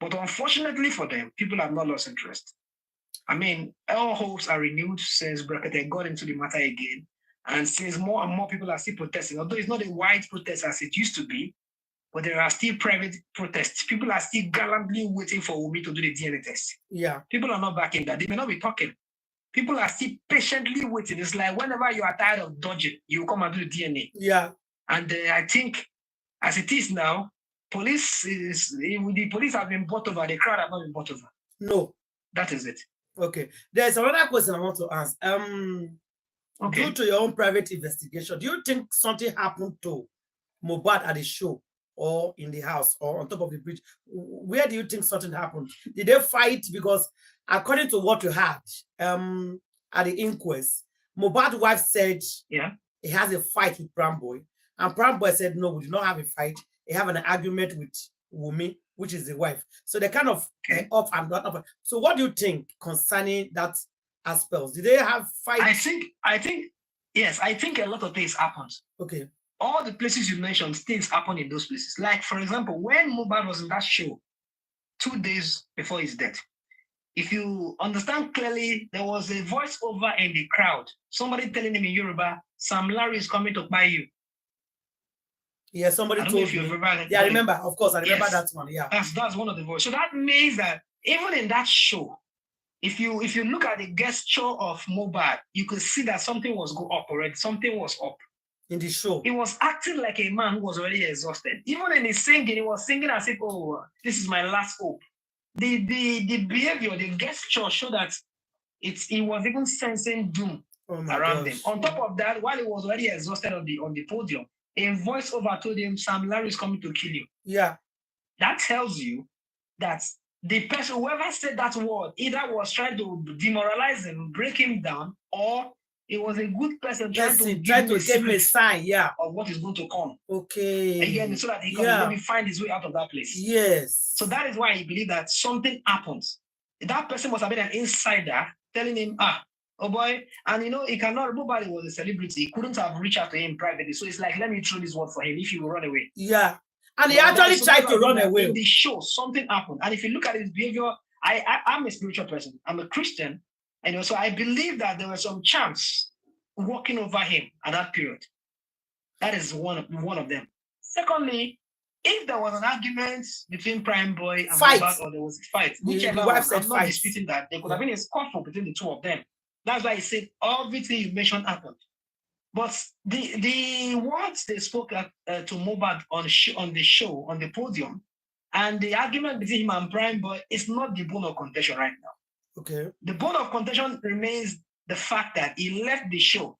But unfortunately for them, people have not lost interest. I mean, all hopes are renewed since Brekete got into the matter again. And since more and more people are still protesting, although it's not a wide protest as it used to be, but there are still private protests. People are still gallantly waiting for Wunmi to do the DNA test. Yeah. People are not backing that. They may not be talking. People are still patiently waiting. It's like whenever you are tired of dodging, you come and do the DNA. Yeah. And I think, as it is now, the police have been bought over. The crowd have not been bought over. No. That is it. Okay. There's another question I want to ask. Okay. Due to your own private investigation, do you think something happened to Mohbad at the show or in the house or on top of the bridge? Where do you think something happened? Did they fight? Because according to what you had at the inquest, Mohbad's wife said he has a fight with Primeboy, and Primeboy said, no, we do not have a fight. They have an argument with Wunmi, which is the wife. So they kind of up and down. So what do you think concerning that as spells? Did they have fights? Yes, I think a lot of things happened. Okay. All the places you mentioned, things happened in those places. Like, for example, when Mohbad was in that show 2 days before his death, if you understand clearly, there was a voiceover in the crowd. Somebody telling him in Yoruba, Sam Larry is coming to buy you. Yeah, somebody told me. Yeah, I remember. Of course, I remember that one. Yeah. That's one of the voices. So that means that even in that show, if you look at the gesture of Mohbad, you could see that something was up already. Something was up. In the show. He was acting like a man who was already exhausted. Even in his singing, he was singing as if, oh, this is my last hope. The behavior, the gesture showed that he was even sensing doom around him. On top of that, while he was already exhausted on the podium, a voiceover told him, Sam Larry is coming to kill you. Yeah. That tells you that the person, whoever said that word, either was trying to demoralize him, break him down, or it was a good person trying to give him a sign, of what is going to come. Okay. Again, so that he can maybe find his way out of that place. Yes. So that is why he believed that something happens. That person must have been an insider telling him, oh boy, and he cannot, nobody was a celebrity. He couldn't have reached out to him privately. So it's like, let me throw this word for him if he will run away. Yeah. And he actually tried to run away. In the show, something happened. And if you look at his behavior, I'm a spiritual person. I'm a Christian. And so I believe that there was some chance walking over him at that period. That is one of them. Secondly, if there was an argument between Primeboy and Mohbad, or there was a fight, whichever one, I'm not disputing that, there could have been a scuffle between the two of them. That's why I said everything you mentioned happened. But the words they spoke to Mohbad on the show, on the podium, and the argument between him and Primeboy is not the bone of contention right now. Okay. The bone of contention remains the fact that he left the show.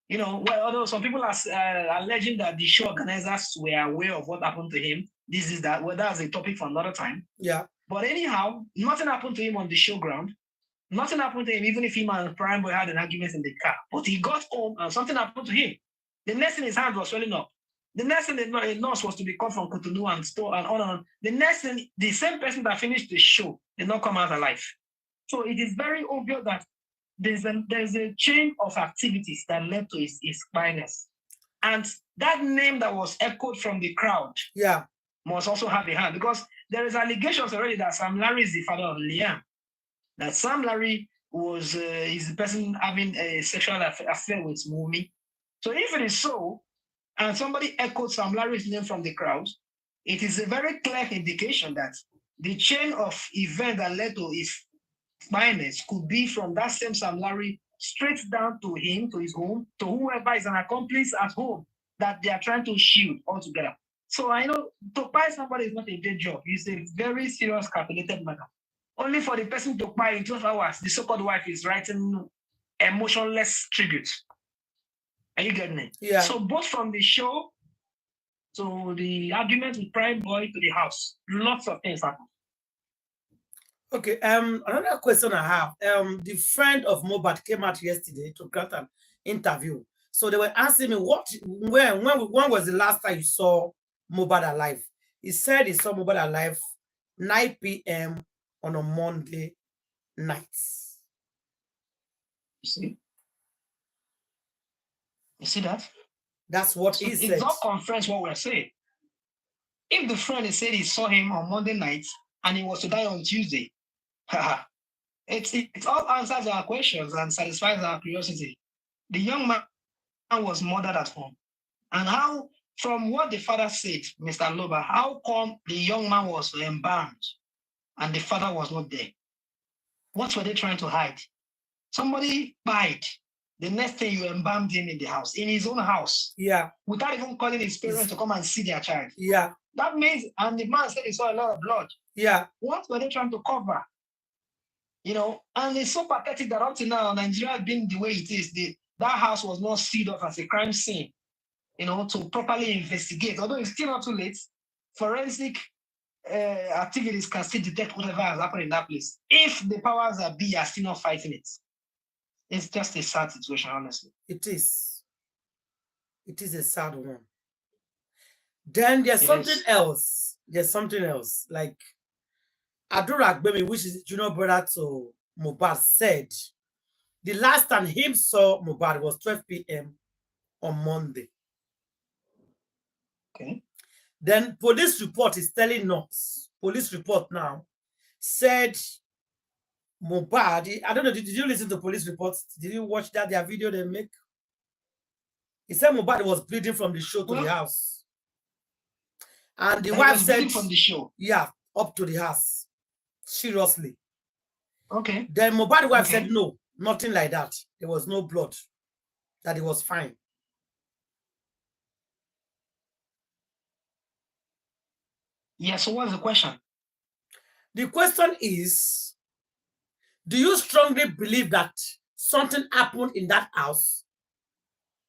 Although some people are alleging that the show organizers were aware of what happened to him, this is that. Well, that's a topic for another time. Yeah. But anyhow, nothing happened to him on the show ground. Nothing happened to him, even if him and Primeboy had an argument in the car. But he got home and something happened to him. The next thing, his hand was swelling up. The next thing, the nurse was to be called from Cotonou and store and on and on. The next thing, the same person that finished the show did not come out alive. So it is very obvious that there's a chain of activities that led to his blindness. And that name that was echoed from the crowd must also have a hand, because there is allegations already that Sam Larry is the father of Liam. That Sam Larry is the person having a sexual affair with Wunmi. So if it is so, and somebody echoed Sam Larry's name from the crowd, it is a very clear indication that the chain of events that led to his blindness could be from that same Sam Larry straight down to him, to his home, to whoever is an accomplice at home that they are trying to shield altogether. So I know to buy somebody is not a day job. It's a very serious, calculated matter. Only for the person to buy in 12 hours, the so-called wife is writing emotionless tribute. Are you getting it? Yeah. So both from the show to the argument with Primeboy to the house, lots of things happen. Okay. Another question I have. The friend of Mohbad came out yesterday to grant an interview. So they were asking me when was the last time you saw Mohbad alive? He said he saw Mohbad alive 9 p.m. on a Monday night. You see that? That's what he said. It's not confirms what we're saying. If the friend said he saw him on Monday night and he was to die on Tuesday, it all answers our questions and satisfies our curiosity. The young man was murdered at home. And how, from what the father said, Mr. Loba, how come the young man was embalmed and the father was not there? What were they trying to hide? Somebody died. The next thing, you embalmed him in the house, in his own house. Yeah. Without even calling his parents to come and see their child. Yeah. That means, and the man said he saw a lot of blood. Yeah. What were they trying to cover? And it's so pathetic that up to now, Nigeria being the way it is, that house was not sealed off as a crime scene, to properly investigate. Although it's still not too late, forensic activities can still detect whatever has happened in that place. If the powers that be are still not fighting it, it's just a sad situation, honestly. It is. It is a sad one. Then there's something else. There's something else. Like 𝗵𝘃𝗧𝗏, which is the junior brother to Mohbad, said The last time him saw Mohbad was 12 p.m. on Monday. Okay. Then police report is telling us, police report now, said Mohbad, I don't know, did you listen to police reports? Did you watch that, their video they make? He said Mohbad was bleeding from the show to the house. And the wife said, from the show. Yeah, up to the house. Seriously. Okay. Then Mohbad's wife said no, nothing like that. There was no blood. That it was fine. Yeah, so what's the question? The question is, do you strongly believe that something happened in that house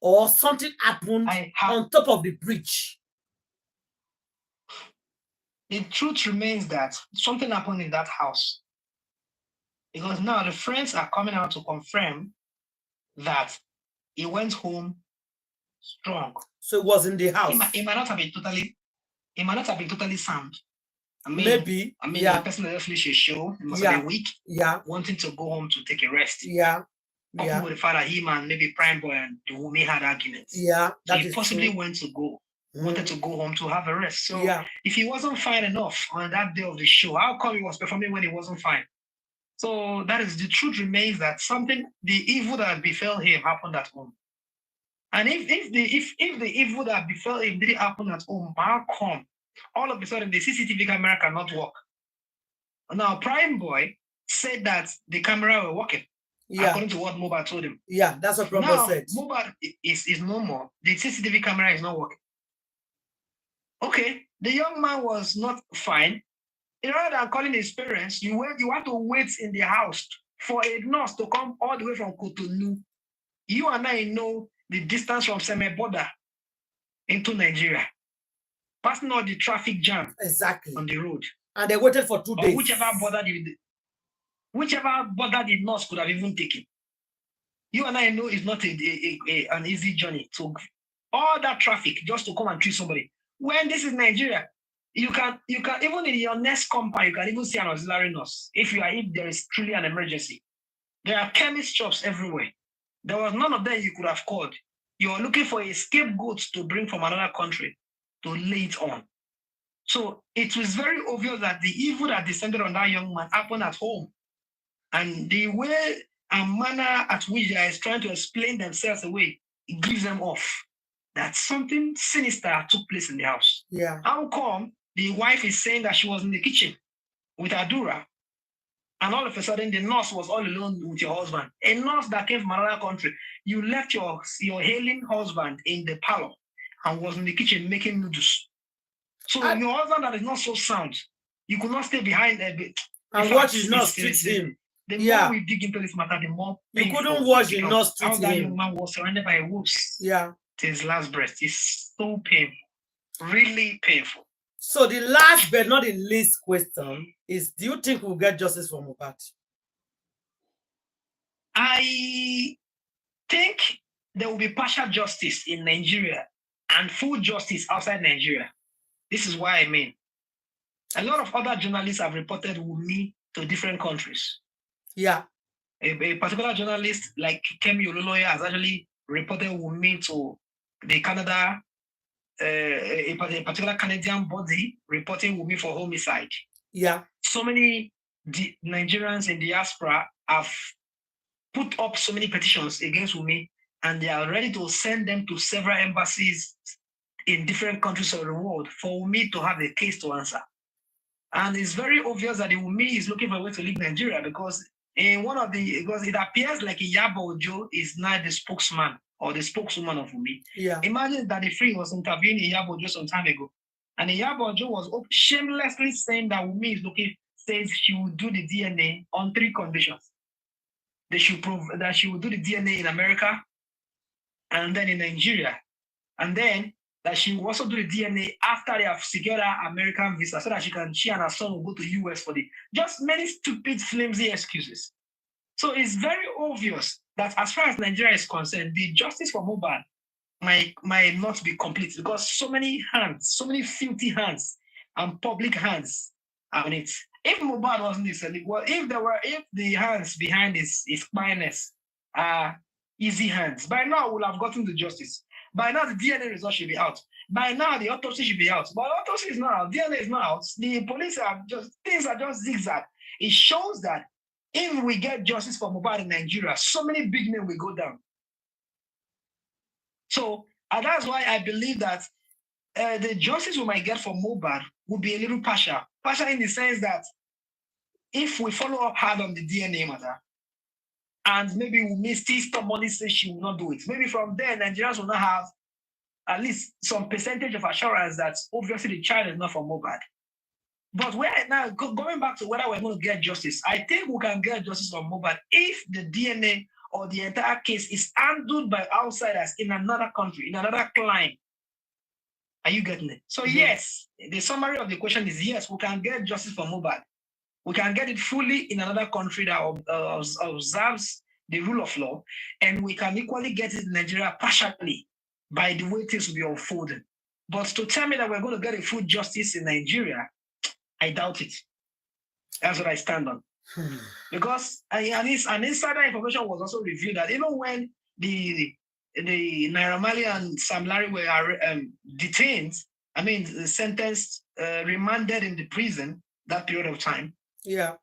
or something happened on top of the bridge? The truth remains that something happened in that house. Because now the friends are coming out to confirm that he went home strong. So it was in the house. It might not have been totally sound. I mean, maybe. The person that finished a show, he must have been weak. Yeah. Wanting to go home to take a rest. Yeah. Coupled with the fact that him and maybe Primeboy and the Wunmi had arguments. Yeah. So he possibly wanted to go home to have a rest. So if he wasn't fine enough on that day of the show, how come he was performing when he wasn't fine? So that is the truth remains that the evil that befell him happened at home. And if the evil that befell him didn't happen at home, how come all of a sudden the CCTV camera cannot work? Now Primeboy said that the camera were working. Yeah. According to what Mohbad told him. Yeah, that's what Primeboy said. Mohbad is no more. The CCTV camera is not working. Okay, the young man was not fine. Rather than calling his parents, you had to wait in the house for a nurse to come all the way from Cotonou. You and I know the distance from 𝗬𝗵𝗸𝗲 into Nigeria. Passing all the traffic jam on the road. And they waited for 2 days. Or whichever border the nurse could have even taken. You and I know it's not an easy journey. So all that traffic just to come and treat somebody. When this is Nigeria, you can even in your next compound, you can even see an auxiliary nurse if there is truly an emergency. There are chemist shops everywhere. There was none of them you could have called. You are looking for a scapegoat to bring from another country to lay it on. So it was very obvious that the evil that descended on that young man happened at home. And the way and manner at which they are trying to explain themselves away, it gives them off that something sinister took place in the house. Yeah. How come the wife is saying that she was in the kitchen with Adura, and all of a sudden the nurse was all alone with your husband? A nurse that came from another country. You left your hailing husband in the parlor and was in the kitchen making noodles. So your husband that is not so sound, you could not stay behind a bit. And watch his nurse treat him. The more we dig into this matter, the more you couldn't watch the nurse treat him. That young man was surrounded by wolves. Yeah. To his last breath. It's so painful. Really painful. So the last but not the least question is, do you think we'll get justice for Mohbad? I think there will be partial justice in Nigeria and full justice outside Nigeria. This is why I mean. A lot of other journalists have reported Wunmi to different countries. Yeah. A particular journalist like 𝗵𝘃 has actually reported Wunmi to the Canada, a particular Canadian body reporting Wunmi for homicide. Yeah. So many Nigerians in diaspora have put up so many petitions against Wunmi, and they are ready to send them to several embassies in different countries of the world for Wunmi to have a case to answer. And it's very obvious that the Wunmi is looking for a way to leave Nigeria because it appears like 𝗷𝗵𝗸𝗀 is now the spokesman or the spokeswoman of Wunmi. Yeah. Imagine that the free was interviewing 𝗷𝗵𝗸𝗀 some time ago, and 𝗷𝗵𝗸𝗀 was shamelessly saying that Wunmi says she will do the DNA on 3 conditions. They should prove that she will do the DNA in America, and then in Nigeria, and then that she will also do the DNA after they have secured her American visa so that she and her son will go to US for just many stupid, flimsy excuses. So it's very obvious that as far as Nigeria is concerned, the justice for Mohbad might not be complete because so many hands, so many filthy hands and public hands are on it. If Mohbad wasn't this, if the hands behind his quietness are easy hands. By now, we'll have gotten the justice. By now, the DNA results should be out. By now, the autopsy should be out. But autopsy is not out. DNA is not out. The police are just, things are just zigzag. It shows that if we get justice for Mohbad in Nigeria, so many big men will go down. So, and that's why I believe that the justice we might get for Mohbad will be a little partial. Partial in the sense that if we follow up hard on the DNA matter, and maybe we may still stubbornly say she will not do it. Maybe from there, Nigerians will not have at least some percentage of assurance that obviously the child is not from Mohbad. But we're now going back to whether we're going to get justice. I think we can get justice from Mohbad if the DNA or the entire case is handled by outsiders in another country, in another clime. Are you getting it? So yes, the summary of the question is yes, we can get justice for Mohbad. We can get it fully in another country that observes the rule of law, and we can equally get it in Nigeria partially by the way things will be unfolding. But to tell me that we're going to get a full justice in Nigeria, I doubt it. That's what I stand on. Because an insider information was also revealed that even when the Naira Marley and Sam Larry were detained, sentenced, remanded in the prison that period of time. Yeah.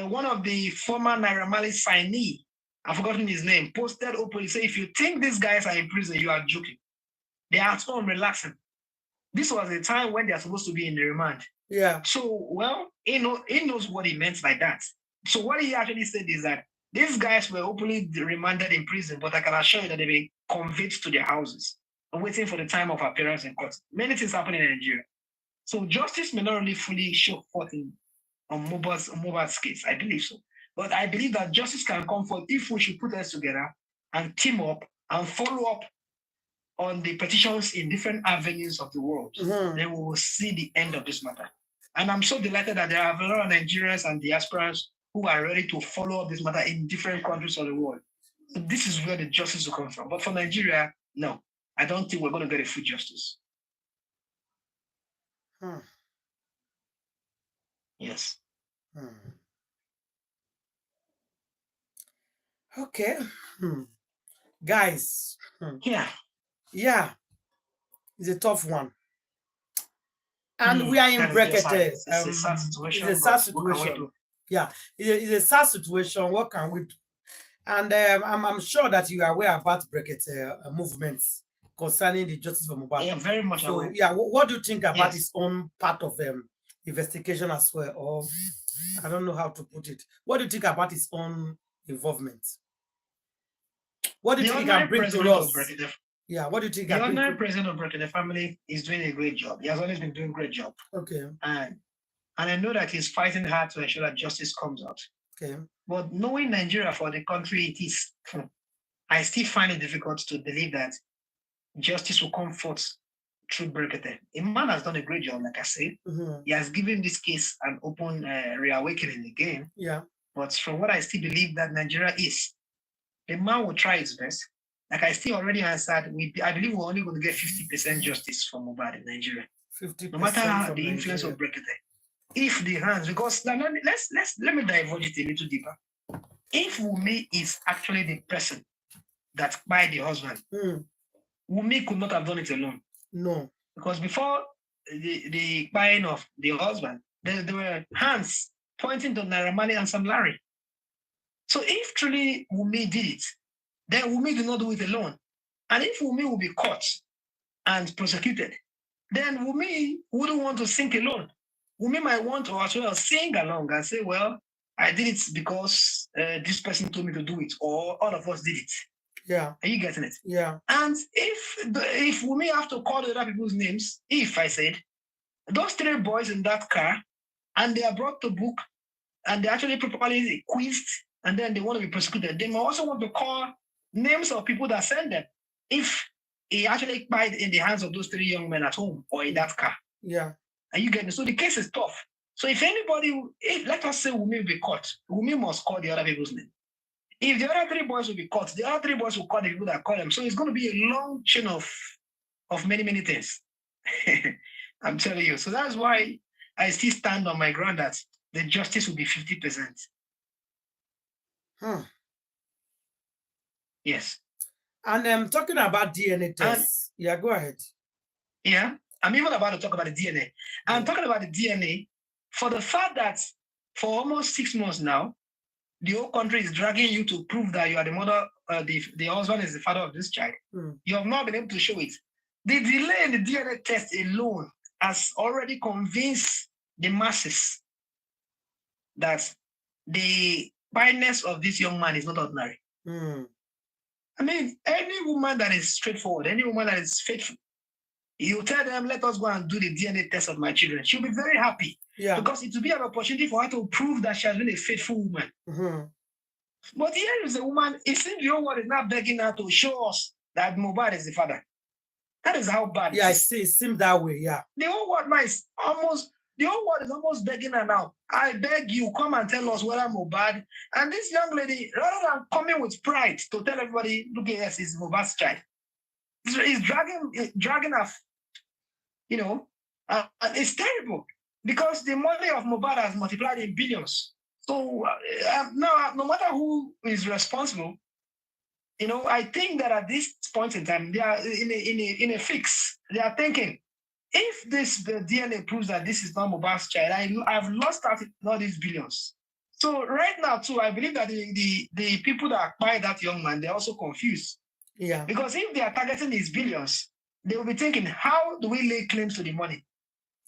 One of the former Naira Marley signee, I've forgotten his name, posted openly, say, if you think these guys are in prison, you are joking. They are at home relaxing. This was a time when they are supposed to be in the remand. Yeah. So, well, he knows what he meant by that. So what he actually said is that these guys were openly remanded in prison, but I can assure you that they were conveyed to their houses, waiting for the time of appearance in court. Many things happen in Nigeria. So justice may not really fully show forth on Mohbad's case. I believe so. But I believe that justice can come forth if we should put us together and team up and follow up on the petitions in different avenues of the world. Then we will see the end of this matter. And I'm so delighted that there are a lot of Nigerians and diasporans who are ready to follow up this matter in different countries of the world. So this is where the justice will come from. But for Nigeria, no, I don't think we're going to get a full justice. Yes. Okay. Guys. Yeah. Yeah. It's a tough one. And we are in Brekete. It's a sad situation. It's a sad situation. Yeah, it's a sad situation. What can we do? And I'm sure that you are aware about Brekete movements concerning the justice for Mohbad. Yeah, very much so, aware. yeah, what do you think about his own part of investigation as well? Or I don't know how to put it. What do you think about his own involvement? What do you think he can bring to us? Yeah, what do you think? The ordinary president of Brekete family is doing a great job. He has always been doing a great job. Okay. And I know that he's fighting hard to ensure that justice comes out. Okay. But knowing Nigeria for the country it is, I still find it difficult to believe that justice will come forth through Brekete. A man has done a great job, like I said. He has given this case an open reawakening again. Yeah. But from what I still believe that Nigeria is, the man will try his best. Like I still already answered, I believe we're only going to get 50% justice from Mohbad in Nigeria. 50%. No matter the influence of Brekete. If the hands, because let me divulge it a little deeper. If Wunmi is actually the person that by the husband, Wunmi could not have done it alone. No. Because before the buying of the husband, there were hands pointing to Naira Marley and Sam Larry. So if truly Wunmi did it, then Wunmi did not do it alone. And if Wunmi will be caught and prosecuted, then Wunmi wouldn't want to sink alone. Wunmi might want to as well sing along and say, well, I did it because this person told me to do it, or all of us did it. Yeah. Are you getting it? Yeah. And if Wunmi have to call the other people's names, if I said, those 3 boys in that car, and they are brought to book, and they actually properly quizzed, and then they want to be prosecuted, they may also want to call names of people that sent them, if he actually died in the hands of those 3 young men at home or in that car. Yeah. Are you getting it? So the case is tough. So if anybody, let us say Wunmi will be caught, Wunmi must call the other people's name. If the other 3 boys will be caught, the other 3 boys will call the people that call them. So it's going to be a long chain of many, many things. I'm telling you. So that's why I still stand on my ground that the justice will be 50%. Yes. And talking about DNA tests. Yeah, go ahead. Yeah, I'm even about to talk about the DNA. I'm talking about the DNA for the fact that for almost 6 months now, the whole country is dragging you to prove that you are the mother, the husband is the father of this child. You have not been able to show it. The delay in the DNA test alone has already convinced the masses that the fineness of this young man is not ordinary. I mean, any woman that is straightforward, any woman that is faithful, you tell them, let us go and do the DNA test of my children. She'll be very happy. Yeah. Because it will be an opportunity for her to prove that she has been a faithful woman. But here is a woman, it seems the whole world is now begging her to show us that Mohbad is the father. That is how bad it is. It seems that way, yeah. The whole world now is almost begging her now. I beg you, come and tell us whether Mohbad. And this young lady, rather than coming with pride to tell everybody, look at us, it's Mohbad's child. He's dragging her, you know, and it's terrible because the money of Mohbad has multiplied in billions. So now, no matter who is responsible, you know, I think that at this point in time, they are in a fix. They are thinking, if the DNA proves that this is not Mohbad's child, I've lost out in all these billions. So right now, too, I believe that the people that acquired that young man, they're also confused. Yeah. Because if they are targeting these billions, they will be thinking, how do we lay claims to the money?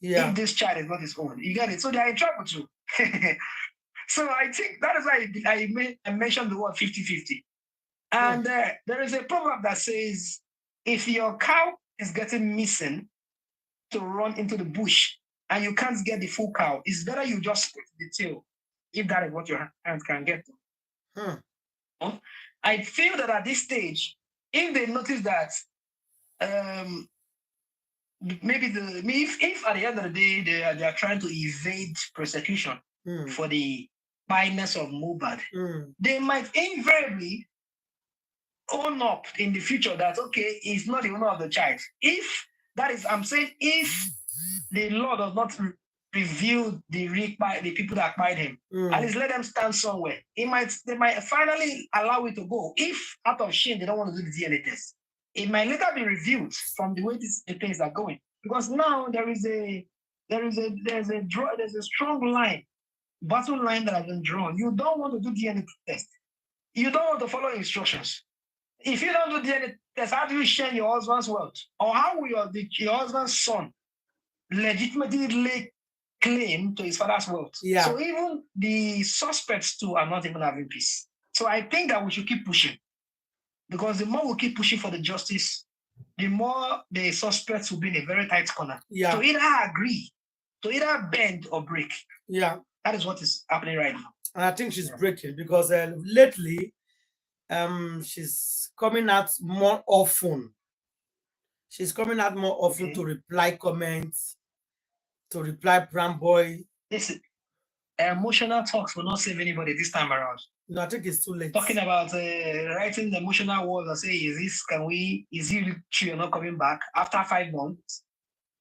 Yeah. If this child is not his own. You get it? So they are in trouble too. So I think that is why I mentioned the word 50-50. And there is a proverb that says, if your cow is getting missing to run into the bush and you can't get the full cow, it's better you just stick the tail, if that is what your hands can get to. I feel that at this stage, if they notice that if at the end of the day they are trying to evade prosecution for the fineness of Mohbad, they might invariably own up in the future that, okay, he's not the owner of the child. If that is, I'm saying, if the law does not reveal the people that acquired him, at least let them stand somewhere. They might finally allow it to go. If out of shame they don't want to do the DNA test, it might later be revealed from the way the things are going. Because now there is a strong line, battle line that has been drawn. You don't want to do DNA test. You don't want to follow instructions. If you don't do DNA test, how do you share your husband's wealth? Or how will your husband's son legitimately lay claim to his father's wealth? Yeah. So even the suspects too are not even having peace. So I think that we should keep pushing. Because the more we keep pushing for the justice, the more the suspects will be in a very tight corner. Yeah. To either agree, to either bend or break. Yeah. That is what is happening right now. And I think she's breaking because lately, she's coming out more often. She's coming out more often to reply comments, to reply Primeboy. Listen, emotional talks will not save anybody this time around. No, I think it's too late. Talking about writing the emotional words and say, is he true or not coming back after 5 months,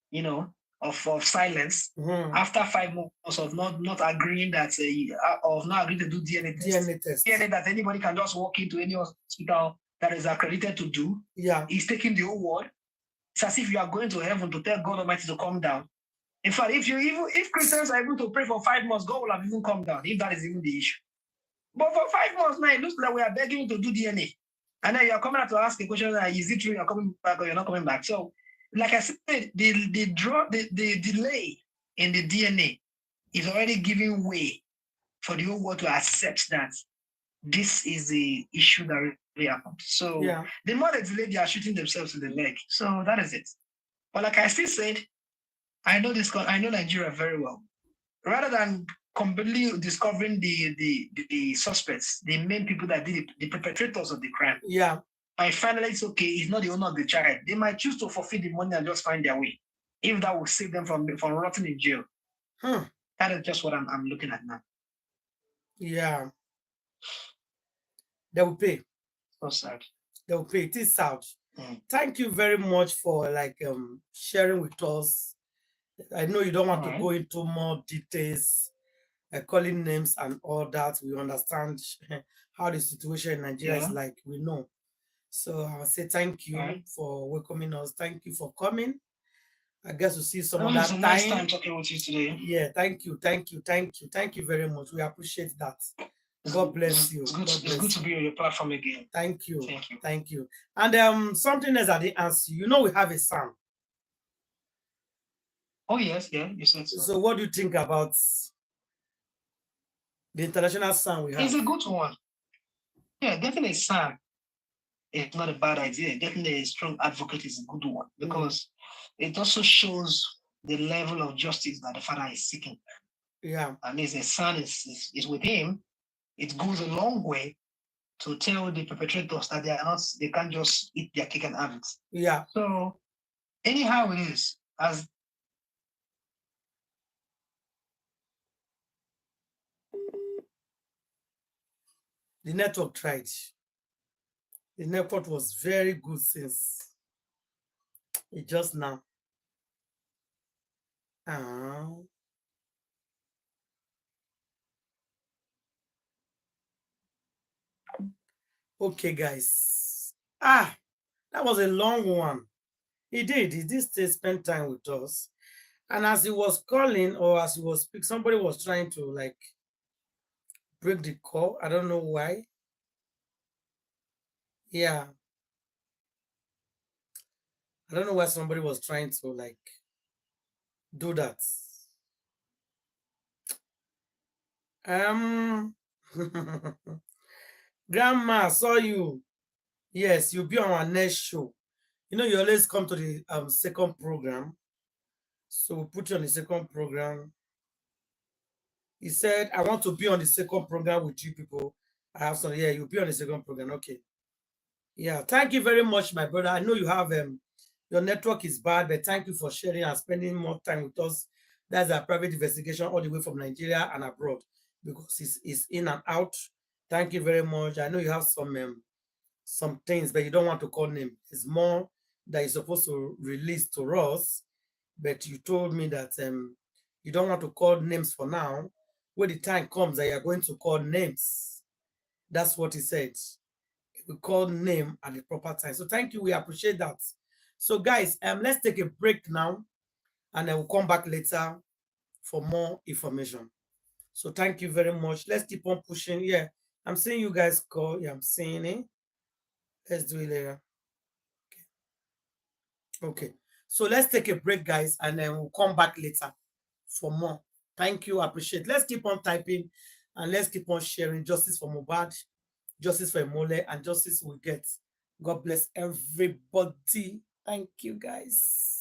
you know, of silence, after 5 months of not agreeing that of not agreeing to do DNA test. DNA that anybody can just walk into any hospital that is accredited to do. Yeah. He's taking the whole word. It's as if you are going to heaven to tell God Almighty to come down. In fact, if Christians are able to pray for 5 months, God will have even come down, if that is even the issue. But for 5 months now, it looks like we are begging you to do DNA. And then you are coming out to ask a question, is it true you're coming back or you're not coming back? So, like I said, the delay in the DNA is already giving way for the whole world to accept that this is the issue that really happened. So the more they delay, they are shooting themselves in the leg. So that is it. But like I still said, I know Nigeria very well. Rather than completely discovering the suspects, the main people that did the perpetrators of the crime. Yeah. And finally, it's okay, he's not the owner of the child. They might choose to forfeit the money and just find their way, if that will save them from rotting in jail. That is just what I'm looking at now. Yeah. They will pay. So sad. They will pay. It is sad. Thank you very much for sharing with us. I know you don't want to go into more details, calling names and all that. We understand how the situation in Nigeria is like. We know. So I'll say thank you for welcoming us. Thank you for coming. I guess we'll see some other time. It's a nice time talking with you today. Yeah, thank you very much. We appreciate that. God bless you. It's good to be on your platform again. Thank you. And something else I didn't answer. You know we have a son. Oh yes, you said so. So what do you think about the international son we have? It's a good one. Yeah, definitely son. It's not a bad idea. Definitely a strong advocate is a good one because it also shows the level of justice that the father is seeking. Yeah. And if the son is with him, it goes a long way to tell the perpetrators that they can't just eat their cake and have it. Yeah. So anyhow it is, as the network tried. The network was very good since it just now. Okay, guys. That was a long one. He did stay spend time with us. And as he was calling or as he was speaking, somebody was trying to like break the call. I don't know why. Yeah. I don't know why somebody was trying to like do that. Grandma, saw you. Yes, you'll be on our next show. You know, you always come to the second program. So we'll put you on the second program. He said, I want to be on the second program with you people. I have some, yeah, you'll be on the second program. Okay. Yeah, thank you very much, my brother. I know you have your network is bad, but thank you for sharing and spending more time with us. That's a private investigation all the way from Nigeria and abroad because it's in and out. Thank you very much. I know you have some things, but you don't want to call name. It's more that you're supposed to release to us, but you told me that you don't want to call names for now. When the time comes that you're going to call names, that's what he said. We call name at the proper time. So thank you. We appreciate that. So guys, let's take a break now, and then we'll come back later for more information. So thank you very much. Let's keep on pushing. Yeah, I'm seeing you guys call. Yeah, I'm seeing it. Let's do it later. Okay. So let's take a break, guys, and then we'll come back later for more. Thank you. I appreciate it. Let's keep on typing and let's keep on sharing. Justice for Mohbad, justice for Imole, and justice will get. God bless everybody. Thank you, guys.